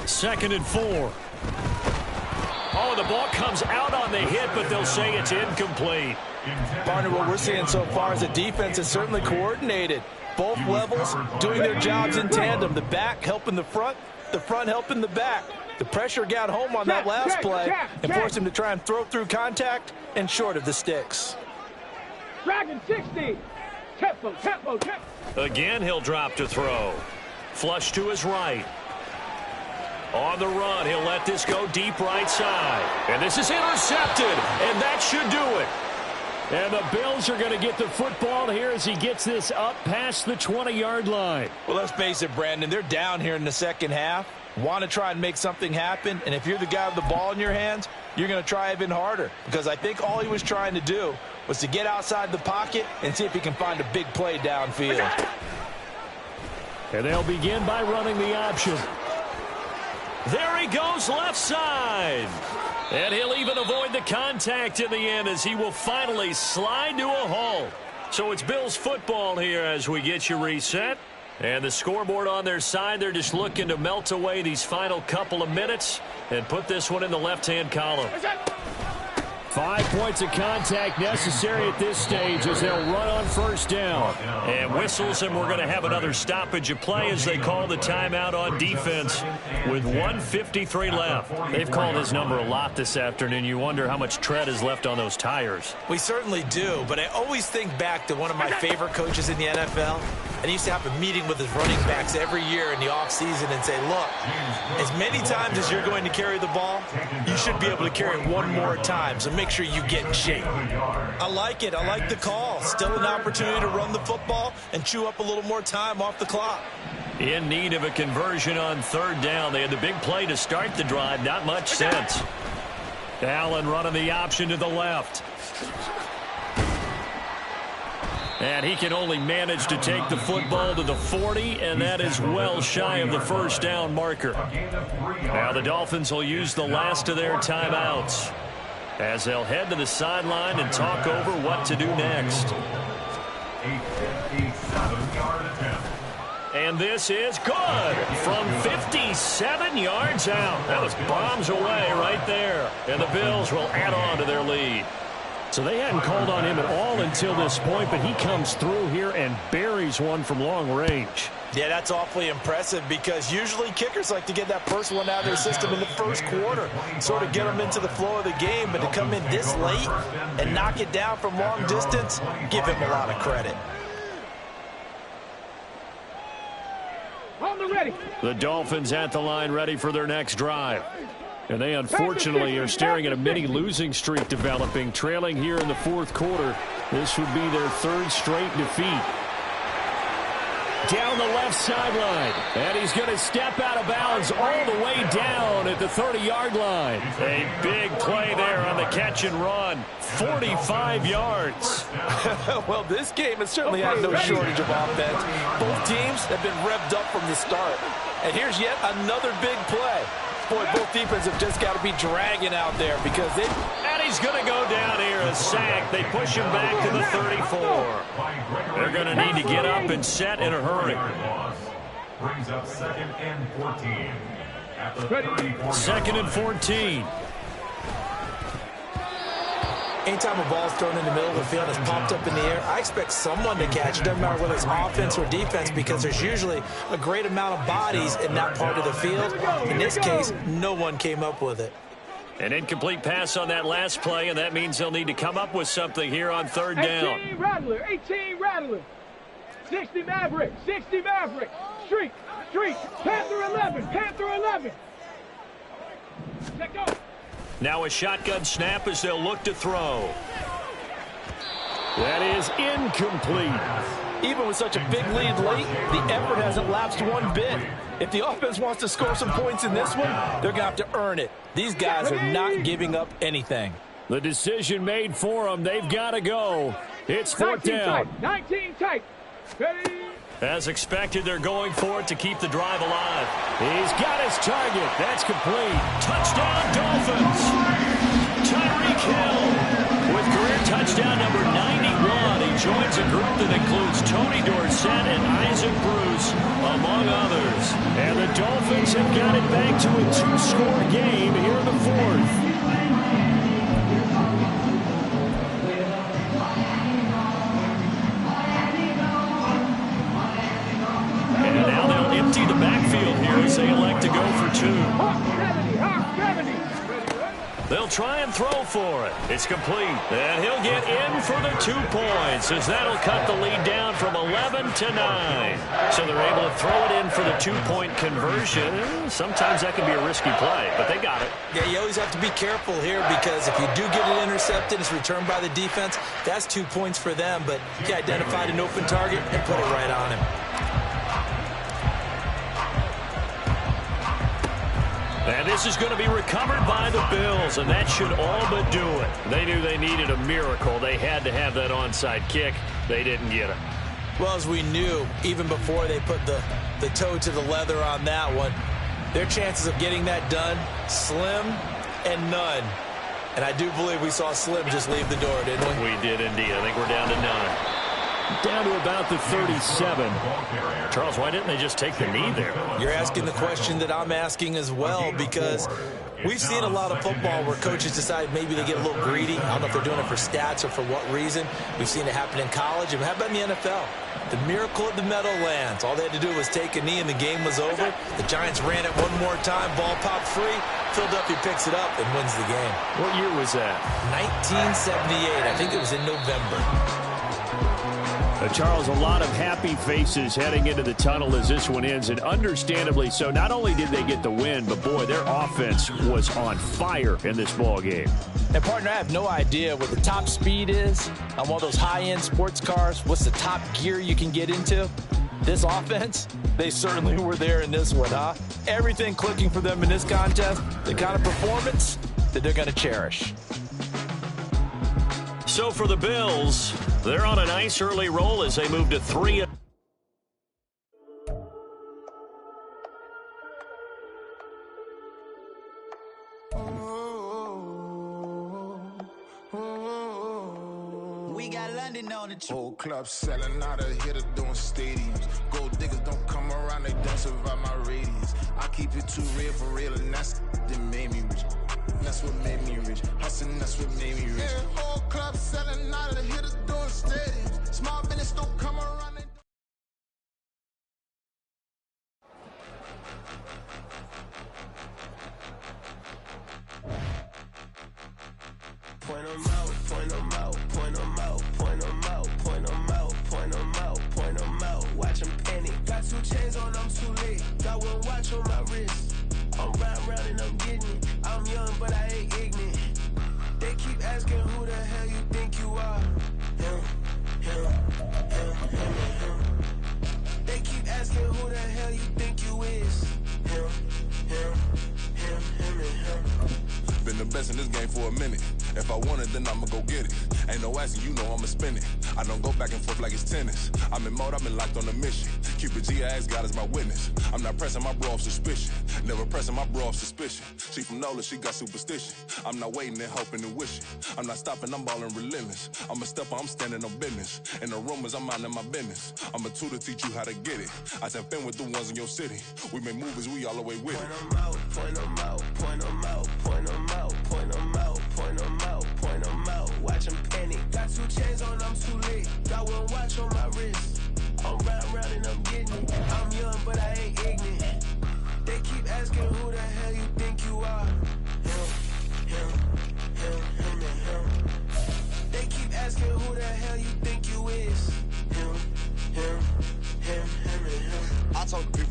2nd and 4. Oh, the ball comes out on the hit, but they'll say it's incomplete. Partner, what we're seeing so far is the defense is certainly coordinated. Both levels doing their jobs in tandem. The back helping the front helping the back. The pressure got home on that last play and forced him to try and throw through contact and short of the sticks. Dragon 60. Tempo. Again, he'll drop to throw. Flush to his right. On the run, he'll let this go deep right side. And this is intercepted, and that should do it. And the Bills are going to get the football here as he gets this up past the 20-yard line. Well, let's face it, Brandon, they're down here in the second half. Want to try and make something happen, and if you're the guy with the ball in your hands, you're going to try even harder, because I think all he was trying to do was to get outside the pocket and see if he can find a big play downfield. And they'll begin by running the option. There he goes left side. And he'll even avoid the contact in the end as he will finally slide to a halt. So it's Bills football here as we get you reset. And the scoreboard on their side, they're just looking to melt away these final couple of minutes and put this one in the left-hand column. 5 points of contact necessary at this stage as they'll run on first down. And whistles, and we're going to have another stoppage of play as they call the timeout on defense with 1:53 left. They've called his number a lot this afternoon. You wonder how much tread is left on those tires. We certainly do, but I always think back to one of my favorite coaches in the NFL. And he used to have a meeting with his running backs every year in the offseason and say, look, as many times as you're going to carry the ball, you should be able to carry it one more time, so make sure you get in shape. I like it. I like the call. Still an opportunity to run the football and chew up a little more time off the clock. In need of a conversion on third down. They had the big play to start the drive. Not much sense. Allen running the option to the left. And he can only manage to take the football to the 40, and that is well shy of the first down marker. Now the Dolphins will use the last of their timeouts as they'll head to the sideline and talk over what to do next. And this is good from 57 yards out. That was bombs away right there. And the Bills will add on to their lead. So they hadn't called on him at all until this point, but he comes through here and buries one from long range. Yeah, that's awfully impressive because usually kickers like to get that first one out of their system in the first quarter, sort of get them into the flow of the game, but to come in this late and knock it down from long distance, give him a lot of credit. On the ready. The Dolphins at the line ready for their next drive. And they unfortunately are staring at a mini losing streak developing, trailing here in the fourth quarter. This would be their third straight defeat. Down the left sideline, and he's going to step out of bounds all the way down at the 30-yard line. A big play there on the catch and run, 45 yards. Well, this game has certainly had no shortage of offense. Both teams have been revved up from the start. And here's yet another big play. Boy, both defenses have just got to be dragging out there because they... And he's going to go down here, a sack. They push him back to the 34. They're going to need to get up and set in a hurry. Brings up 2nd and 14. At the 34. 2nd and 14. Anytime a ball's thrown in the middle of the field and is popped up in the air, I expect someone to catch it. Doesn't matter whether it's offense or defense because there's usually a great amount of bodies in that part of the field. In this case, no one came up with it. An incomplete pass on that last play, and that means they'll need to come up with something here on third down. 18 Rattler, 18 Rattler. 60 Maverick, 60 Maverick. Street. Panther 11. Panther 11. Check go. Now a shotgun snap as they'll look to throw. That is incomplete. Even with such a big lead late, the effort hasn't lapsed one bit. If the offense wants to score some points in this one, they're going to have to earn it. These guys are not giving up anything. The decision made for them. They've got to go. It's fourth down. 19 tight. Ready. As expected, they're going for it to keep the drive alive. He's got his target. That's complete. Touchdown, Dolphins. Tyreek Hill with career touchdown number 91. He joins a group that includes Tony Dorsett and Isaac Bruce, among others. And the Dolphins have got it back to a 2-score game here in the fourth. And now they'll empty the backfield here as they elect to go for 2. They'll try and throw for it. It's complete. And he'll get in for the 2 points as that'll cut the lead down from 11 to 9. So they're able to throw it in for the 2-point conversion. Sometimes that can be a risky play, but they got it. Yeah, you always have to be careful here because if you do get it intercepted, it's returned by the defense. That's 2 points for them, but he identified an open target and put it right on him. And this is going to be recovered by the Bills, and that should all but do it. They knew they needed a miracle. They had to have that onside kick. They didn't get it. Well, as we knew, even before they put the toe to the leather on that one, their chances of getting that done, slim and none. And I do believe we saw Slim just leave the door, didn't we? We did indeed. I think we're down to 9. Down to about the 37. Charles, why didn't they just take the knee there? You're asking the question that I'm asking as well, because we've seen a lot of football where coaches decide maybe they get a little greedy. I don't know if they're doing it for stats or for what reason. We've seen it happen in college. And how about in the NFL? The miracle of the Meadowlands. All they had to do was take a knee and the game was over. The Giants ran it one more time. Ball popped free. Philadelphia picks it up and wins the game. What year was that? 1978. I think it was in November. Charles, a lot of happy faces heading into the tunnel as this one ends, and understandably so. Not only did they get the win, but boy, their offense was on fire in this ball game. And partner, I have no idea what the top speed is on one of those high-end sports cars. What's the top gear you can get into? This offense, they certainly were there in this one, huh? Everything clicking for them in this contest, the kind of performance that they're going to cherish. So for the Bills, they're on a nice early roll as they move to 3. We got London on the trip. Whole club selling out of hitter doing stadiums. Gold diggers don't come around, they don't survive my radius. I keep it too real for real, and that's that made me rich. That's what made me rich. Hustling, that's what made me rich. Yeah, whole club selling out of the hitters doing stadiums. Small business don't come around. Point them out, point them out, point them out, point them out, point them out, point them out, point them out. Watch them panic. Got 2 chains on, I'm too late. Got 1 watch on my wrist. I'm riding round and I'm getting it. I'm young, but I ain't ignorant. They keep asking who the hell you think you are. Him. They keep asking who the hell you think you is. Him. Been the best in this game for a minute. If I want it, then I'ma go get it. Ain't no asking, you know I'ma spin it. I don't go back and forth like it's tennis. I'm in mode, I've been locked on a mission. Cupid G, I ask God as my witness. I'm not pressing my bro off suspicion. Never pressing my bro off suspicion. She from Nola, she got superstition. I'm not waiting and hoping and wishing. I'm not stopping, I'm balling relentless. I'm a stepper, I'm standing on business. In the rumors, I'm minding my business. I'm a tutor, teach you how to get it. I said, fin with the ones in your city. We make movies, we all the way with it. Point them out, point them out, point them out, point them out, point them out, point them out, point them out. Watch them panic. Got 2 chains on, I'm too late. Got 1 watch on my wrist. I'm riding round and I'm getting it. I'm young, but I ain't ignorant. They keep asking who the hell you think you are. Him. They keep asking who the hell you think you is. Him. I talk to people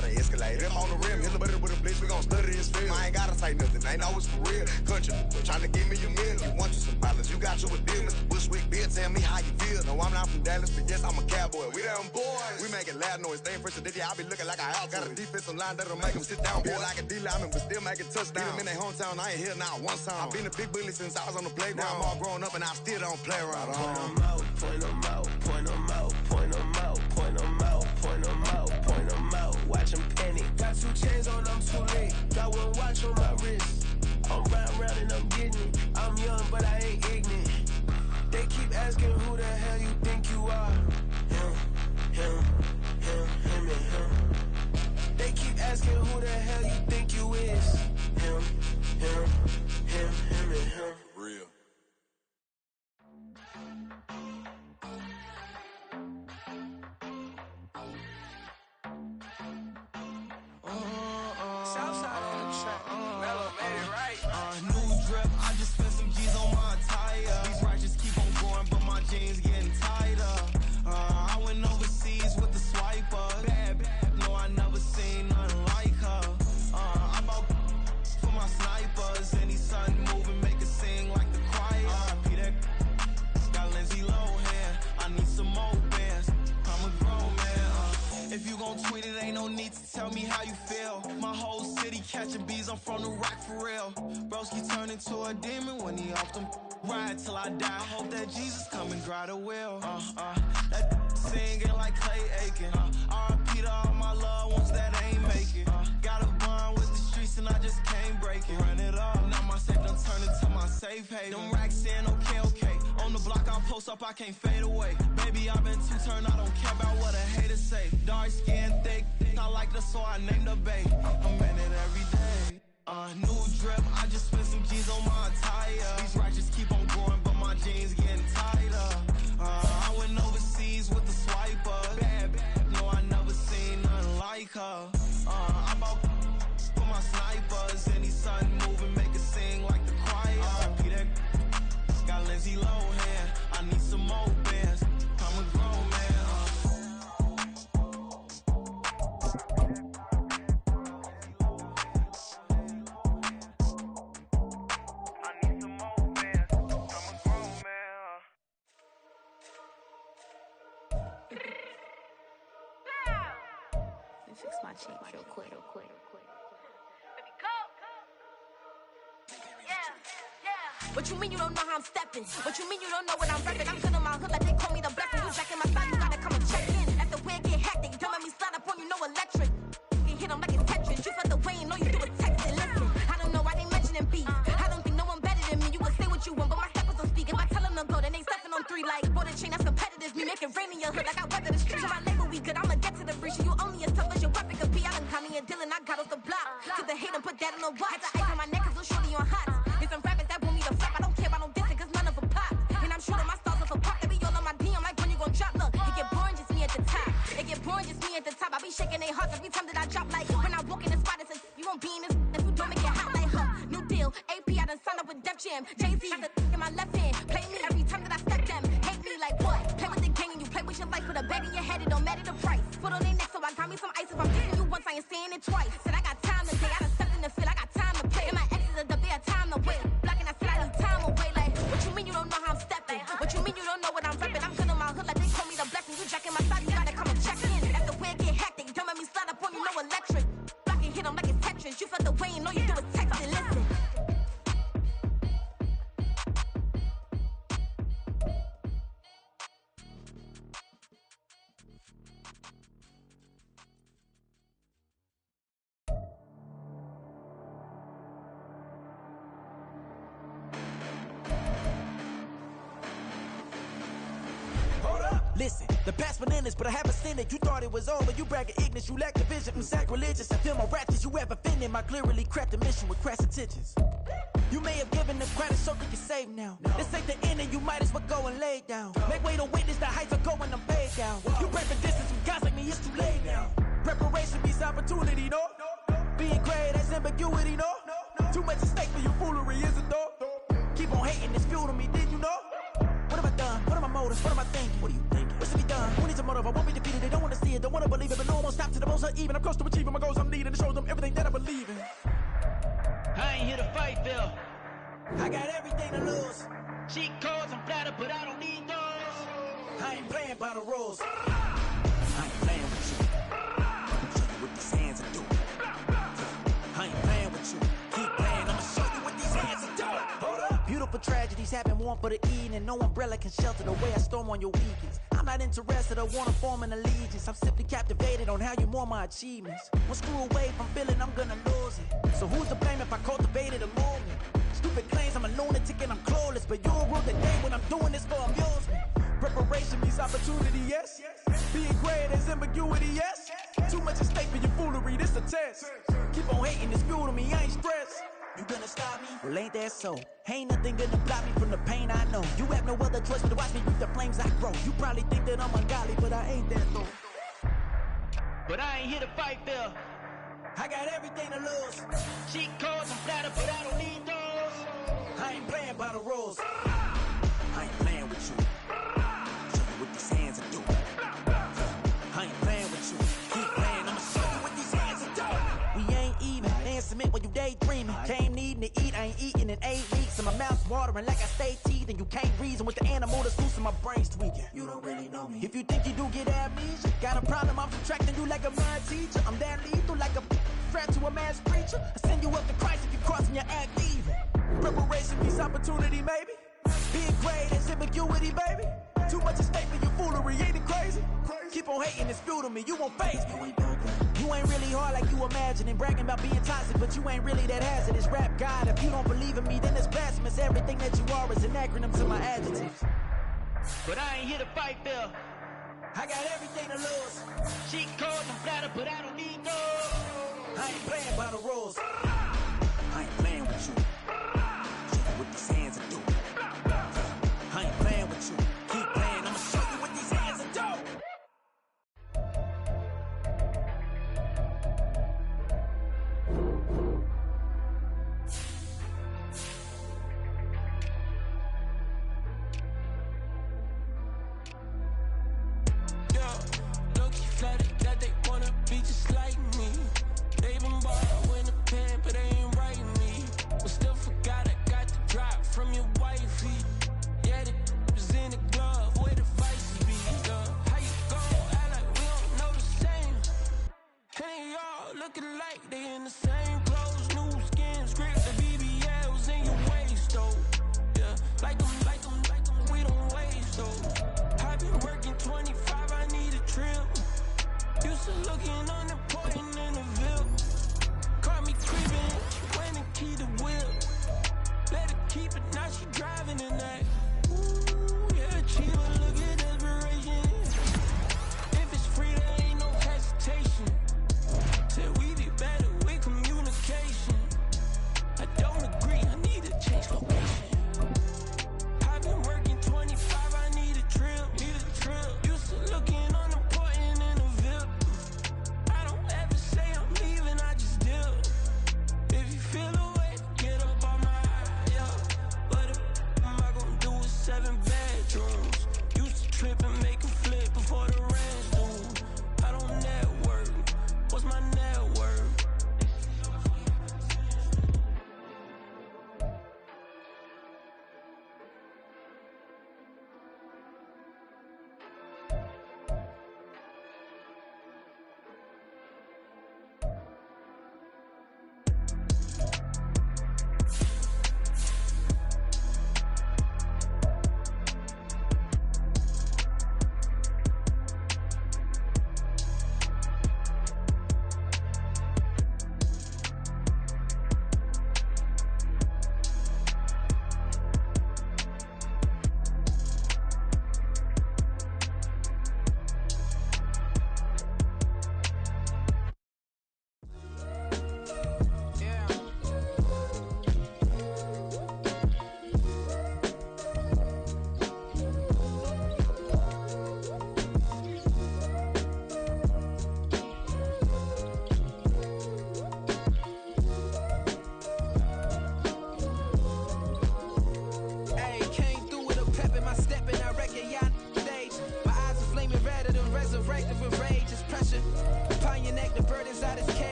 gotta escalate. Them on the rim, hit the butter with a blitz, we gon' study this film. I ain't gotta say nothing, ain't always for real. Country, tryna give me a meal. You want you some balance, you got you a deal. Mr. Bushwick, Bill, tell me how you feel. No, I'm not from Dallas, but yes, I'm a cowboy. We them boys. We making loud noise, staying fresh today. I be looking like I out. Got a defensive line that'll make them sit down. Feel like a D-lineman, but still making touchdowns. Beat them in their hometown, I ain't here now one time. I've been a big bully since I was on the playground. Now I'm all grown up and I still don't play around. Point them out, point them out, point them out, point them out, point them out, point them out, point them out. Watch them penny. Got 2 chains on, I'm too late. Got 1 watch on my wrist. I'm round and I'm getting it. I'm young, but I ain't ignorant. They keep asking who the hell you think you are. Him, and him. They keep asking who the hell you think you is. Him, and him. Real. Southside on the track. Mellow made it right. New drip, I just spent some G's on my attire. These righteous keep on going, but my jeans getting tighter. I went overseas with the swiper. Bad, no, I never seen nothing like her. I bought for my snipers. Any son moving, make it sing like the choir. Peter got Lindsay Lohan. I need some more bands. I'm a grown man. If you gon' tweet it, ain't no need to tell me how you feel. My whole city catching bees, I'm from the rock for real. Broski turned into a demon when he off them. Ride till I die. Hope that Jesus come and dry the wheel. That singing like Clay Aiken. R.I.P. to all my loved ones that ain't make it. Got a bond with the streets and I just can't break it. Run it up, now my safe done turned into my safe haven. Them racks in, okay. On the block I post up, I can't fade away. Baby, I've been too turned, I don't care about what a hater say. Dark skin, thick, I like the so I named the babe. I'm in it every day. New drip, I just spent some G's on my attire. These righteous keep on going, but my jeans getting tighter. I went overseas with the swiper. Bad, no, I never seen nothing like her. I bought for my snipers. Any son moving, make it sing like the choir. Peter got Lindsay Lohan. I need some more bands. I'm a grown man. Fix my cheek real quick. What you mean you don't know how I'm stepping? What you mean you don't know what I'm repping? I'm good on my hood like they call me the blessing. You jacking my style, you gotta come and check in. After where it get hectic, don't make me slide up on you, no electric. You hit them like it's Tetris. You felt the way and all you do is text it. Listen, I don't know why they mentioning beef. I don't think no one better than me. You can say what you want, but my steppers don't speak. If I tell them to go, then they stepping on 3 like bought a chain that's competitive. Me make it rain in your hood like I weather the streets. My label we good, I'ma get to the breach. You only as tough as your weapon could be. I done Connie and Dylan, I got off the block. To the hate and put that on the watch. Had the ice on my neck cause little shorty on hot. There's some rappers that want me to flop. I don't care about no dissing cause none of them pop. And I'm shooting my stars off a pop. They be all on my DM like when you gon' drop. Look, it get boring just me at the top. It get boring just me at the top. I be shaking their hearts every time that I drop. Like when I walk in the spot, it says you won't be in this if you don't make it hot like her. New deal, AP, I done signed up with Def Jam. Jay-Z got the in my left hand. Play me every time that I step them. Hate me like what? Play with the gang and you play with your life. Put a bag in your head, it don't matter the price. Put on their neck, so I got me some ice. If I'm hitting you once, I ain't saying it twice. Said I got time today, I done stepped in the field, I got time to play. And my exes are up there, time to wait. Blocking, I said I need time away. Like, what you mean you don't know how I'm stepping? What you mean you don't know what I'm repping? I'm good on my hood like they call me the blessing. You jacking my style, you gotta come and check in. After where it get hectic, don't make me slide up on you, no electric. Blocking, hit them like it's Tetris. You felt the way and all you do is text it. Listen. Listen, the past bananas, but I haven't seen it. You thought it was over, you bragging ignorance, you lack the vision from sacrilegious. I feel my ratchets, you have offended my clearly crafted mission with crass intentions. You may have given the credit so you can save now. This ain't the end and you might as well go and lay down. Make way to witness the heights are going, I'm paid down. You pray for distance with guys like me, it's too late now. Preparation beats opportunity, no? Being great, that's ambiguity, no? Too much at stake for your foolery, is it though? Keep on hating, it's fuel to me, did you know? What have I done? What are my motives? What am I thinking? What do you think? What's to be done? Who needs a motive. I won't be defeated. They don't want to see it, don't want to believe it, but no one won't stop to the most even. I'm close to achieving my goals. I'm needing to show them everything that I believe in. I ain't here to fight, Phil. I got everything to lose. Cheat codes, I'm flattered, but I don't need those. I ain't playing by the rules. I ain't playing with you. I'm show you what these hands are doing. I ain't playing with you. Keep playing, I'ma show you what these hands are doing. Hold up. Beautiful tragedies happen, one for the evening. No umbrella can shelter the way I storm on your weekends. I'm not interested, I wanna form an allegiance. I'm simply captivated on how you more my achievements. One screw away from feeling I'm gonna lose it. So who's to blame if I cultivated a movement? Stupid claims I'm a lunatic and I'm clueless, but you'll rule the day when I'm doing this for amusement. Preparation means opportunity, yes. Being great as ambiguity, yes. Too much at stake for your foolery, this a test. Keep on hating, it's fuel to me, I ain't stressed. You gonna stop me? Well, ain't that so? Ain't nothing gonna block me from the pain I know. You have no other choice but to watch me reap the flames I grow. You probably think that I'm ungodly, but I ain't that though. But I ain't here to fight, Phil. I got everything to lose. Cheat codes, I'm flattered, but I don't need those. I ain't playing by the rules. I ain't playing with you. Show you what these hands are doing. I ain't playing with you. Keep playing, I'ma show you what these hands are doing. We ain't even. They ain't submit when you daydreaming. Came needing to eat, I ain't eating in 8 weeks. And my mouth's watering like I stay teething. You can't reason with the animal that's loose and my brain's tweaking. You don't really know me. If you think you do get amnesia, got a problem, I'm subtracting you like a mind teacher. I'm that lethal like a threat to a mass preacher. I send you up to Christ if you crossing your act evil. Preparation means opportunity, maybe. Being great is ambiguity, baby. Too much at stake for your foolery, ain't it crazy? Keep on hating, it's fuel to me, you won't face me. You ain't really hard like you imagining. Bragging about being toxic, but you ain't really that hazardous. Rap God, if you don't believe in me, then it's blasphemous. Everything that you are is an acronym to my adjectives. But I ain't here to fight, Phil. I got everything to lose. Cheat codes, I'm flattered, but I don't need those. I ain't playing by the rules. I ain't playing with you. Show you what these hands are doing. I ain't playing with you. Keep playing, I'ma show you what these hands are doing. Used to looking unimportant in a VIP. I don't ever say I'm leaving.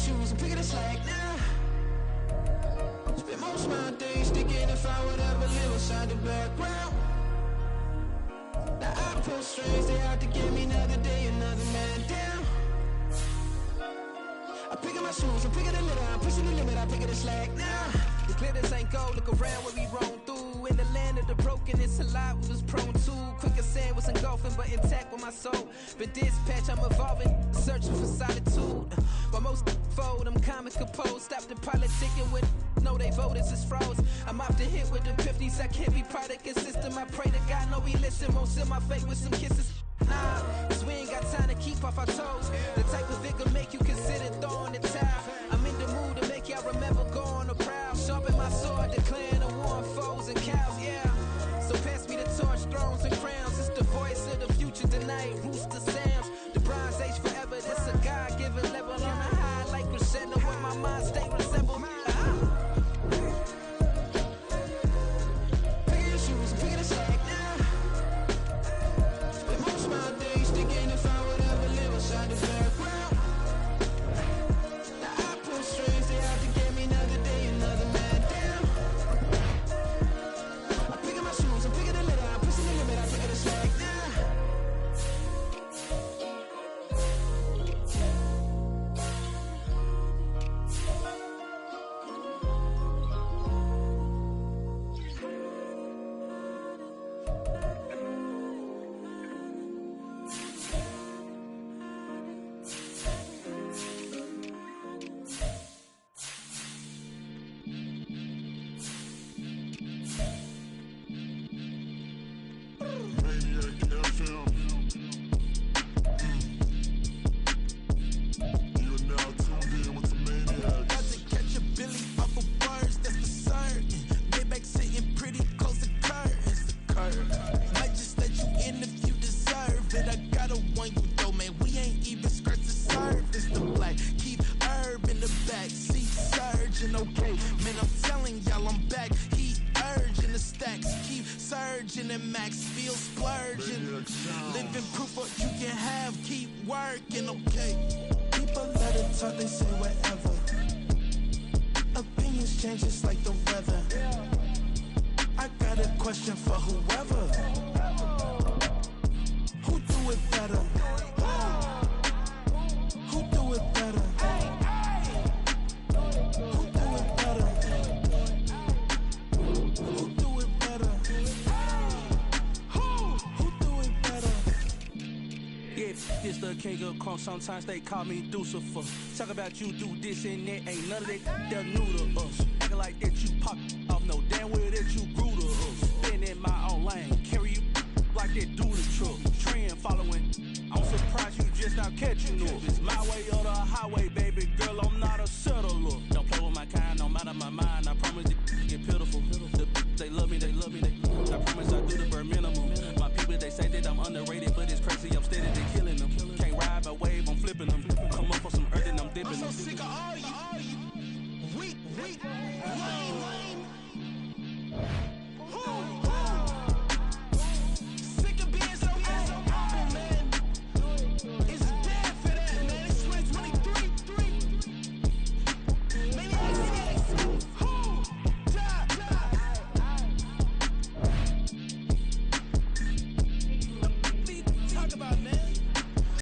shoes and pick it a slack now. Spend most of my days thinking if I would ever live inside the background. Now I pull strings, they out to get me another day, another man down. I pick up my shoes, I'm picking the litter, I'm pushing the limit, I pick it a slack now. The glitters ain't gold, look around where we roam through. In the land of the broken, it's a lot we was prone to. Quicker sand was engulfing, but intact with my soul. Been dispatched, I'm evolving, searching for solitude. While most fold, I'm comic composed. Stop the politicking with no, they voters is froze. I'm off the hit with the 50s, I can't be product of system. I pray to God, no, he listen, won't seal my fate with some kisses. Nah, cause we ain't got time to keep off our toes. The type of it can make you consider throwing the towel. I'm in the mood to make y'all remember going to proud. Sharpen my sword, declaring a war on foes and cows, yeah. So pass me the torch, thrones and crowns. It's the voice of the future tonight, rooster sounds. The Bronze Age forever, this a God-given level. On a high like crescendo, where my mind state resemble. Pick your shoes and pick it a slack now. Spend most of my days thinking if I would ever live inside the background. Now I pull strings, they out to get me another day, another man down. I pick up my shoes, I'm picking the litter, I'm pushing the limit, I pick it a slack now. Sometimes they call me Lucifer. Talk about you do this and that. Ain't none of that they're new to us. Acting like that you pop off. No damn well that you grew to us. Been in my own lane. Carry you like that do the truck. Trend following. I'm surprised you just not catching up. It's my way or the highway.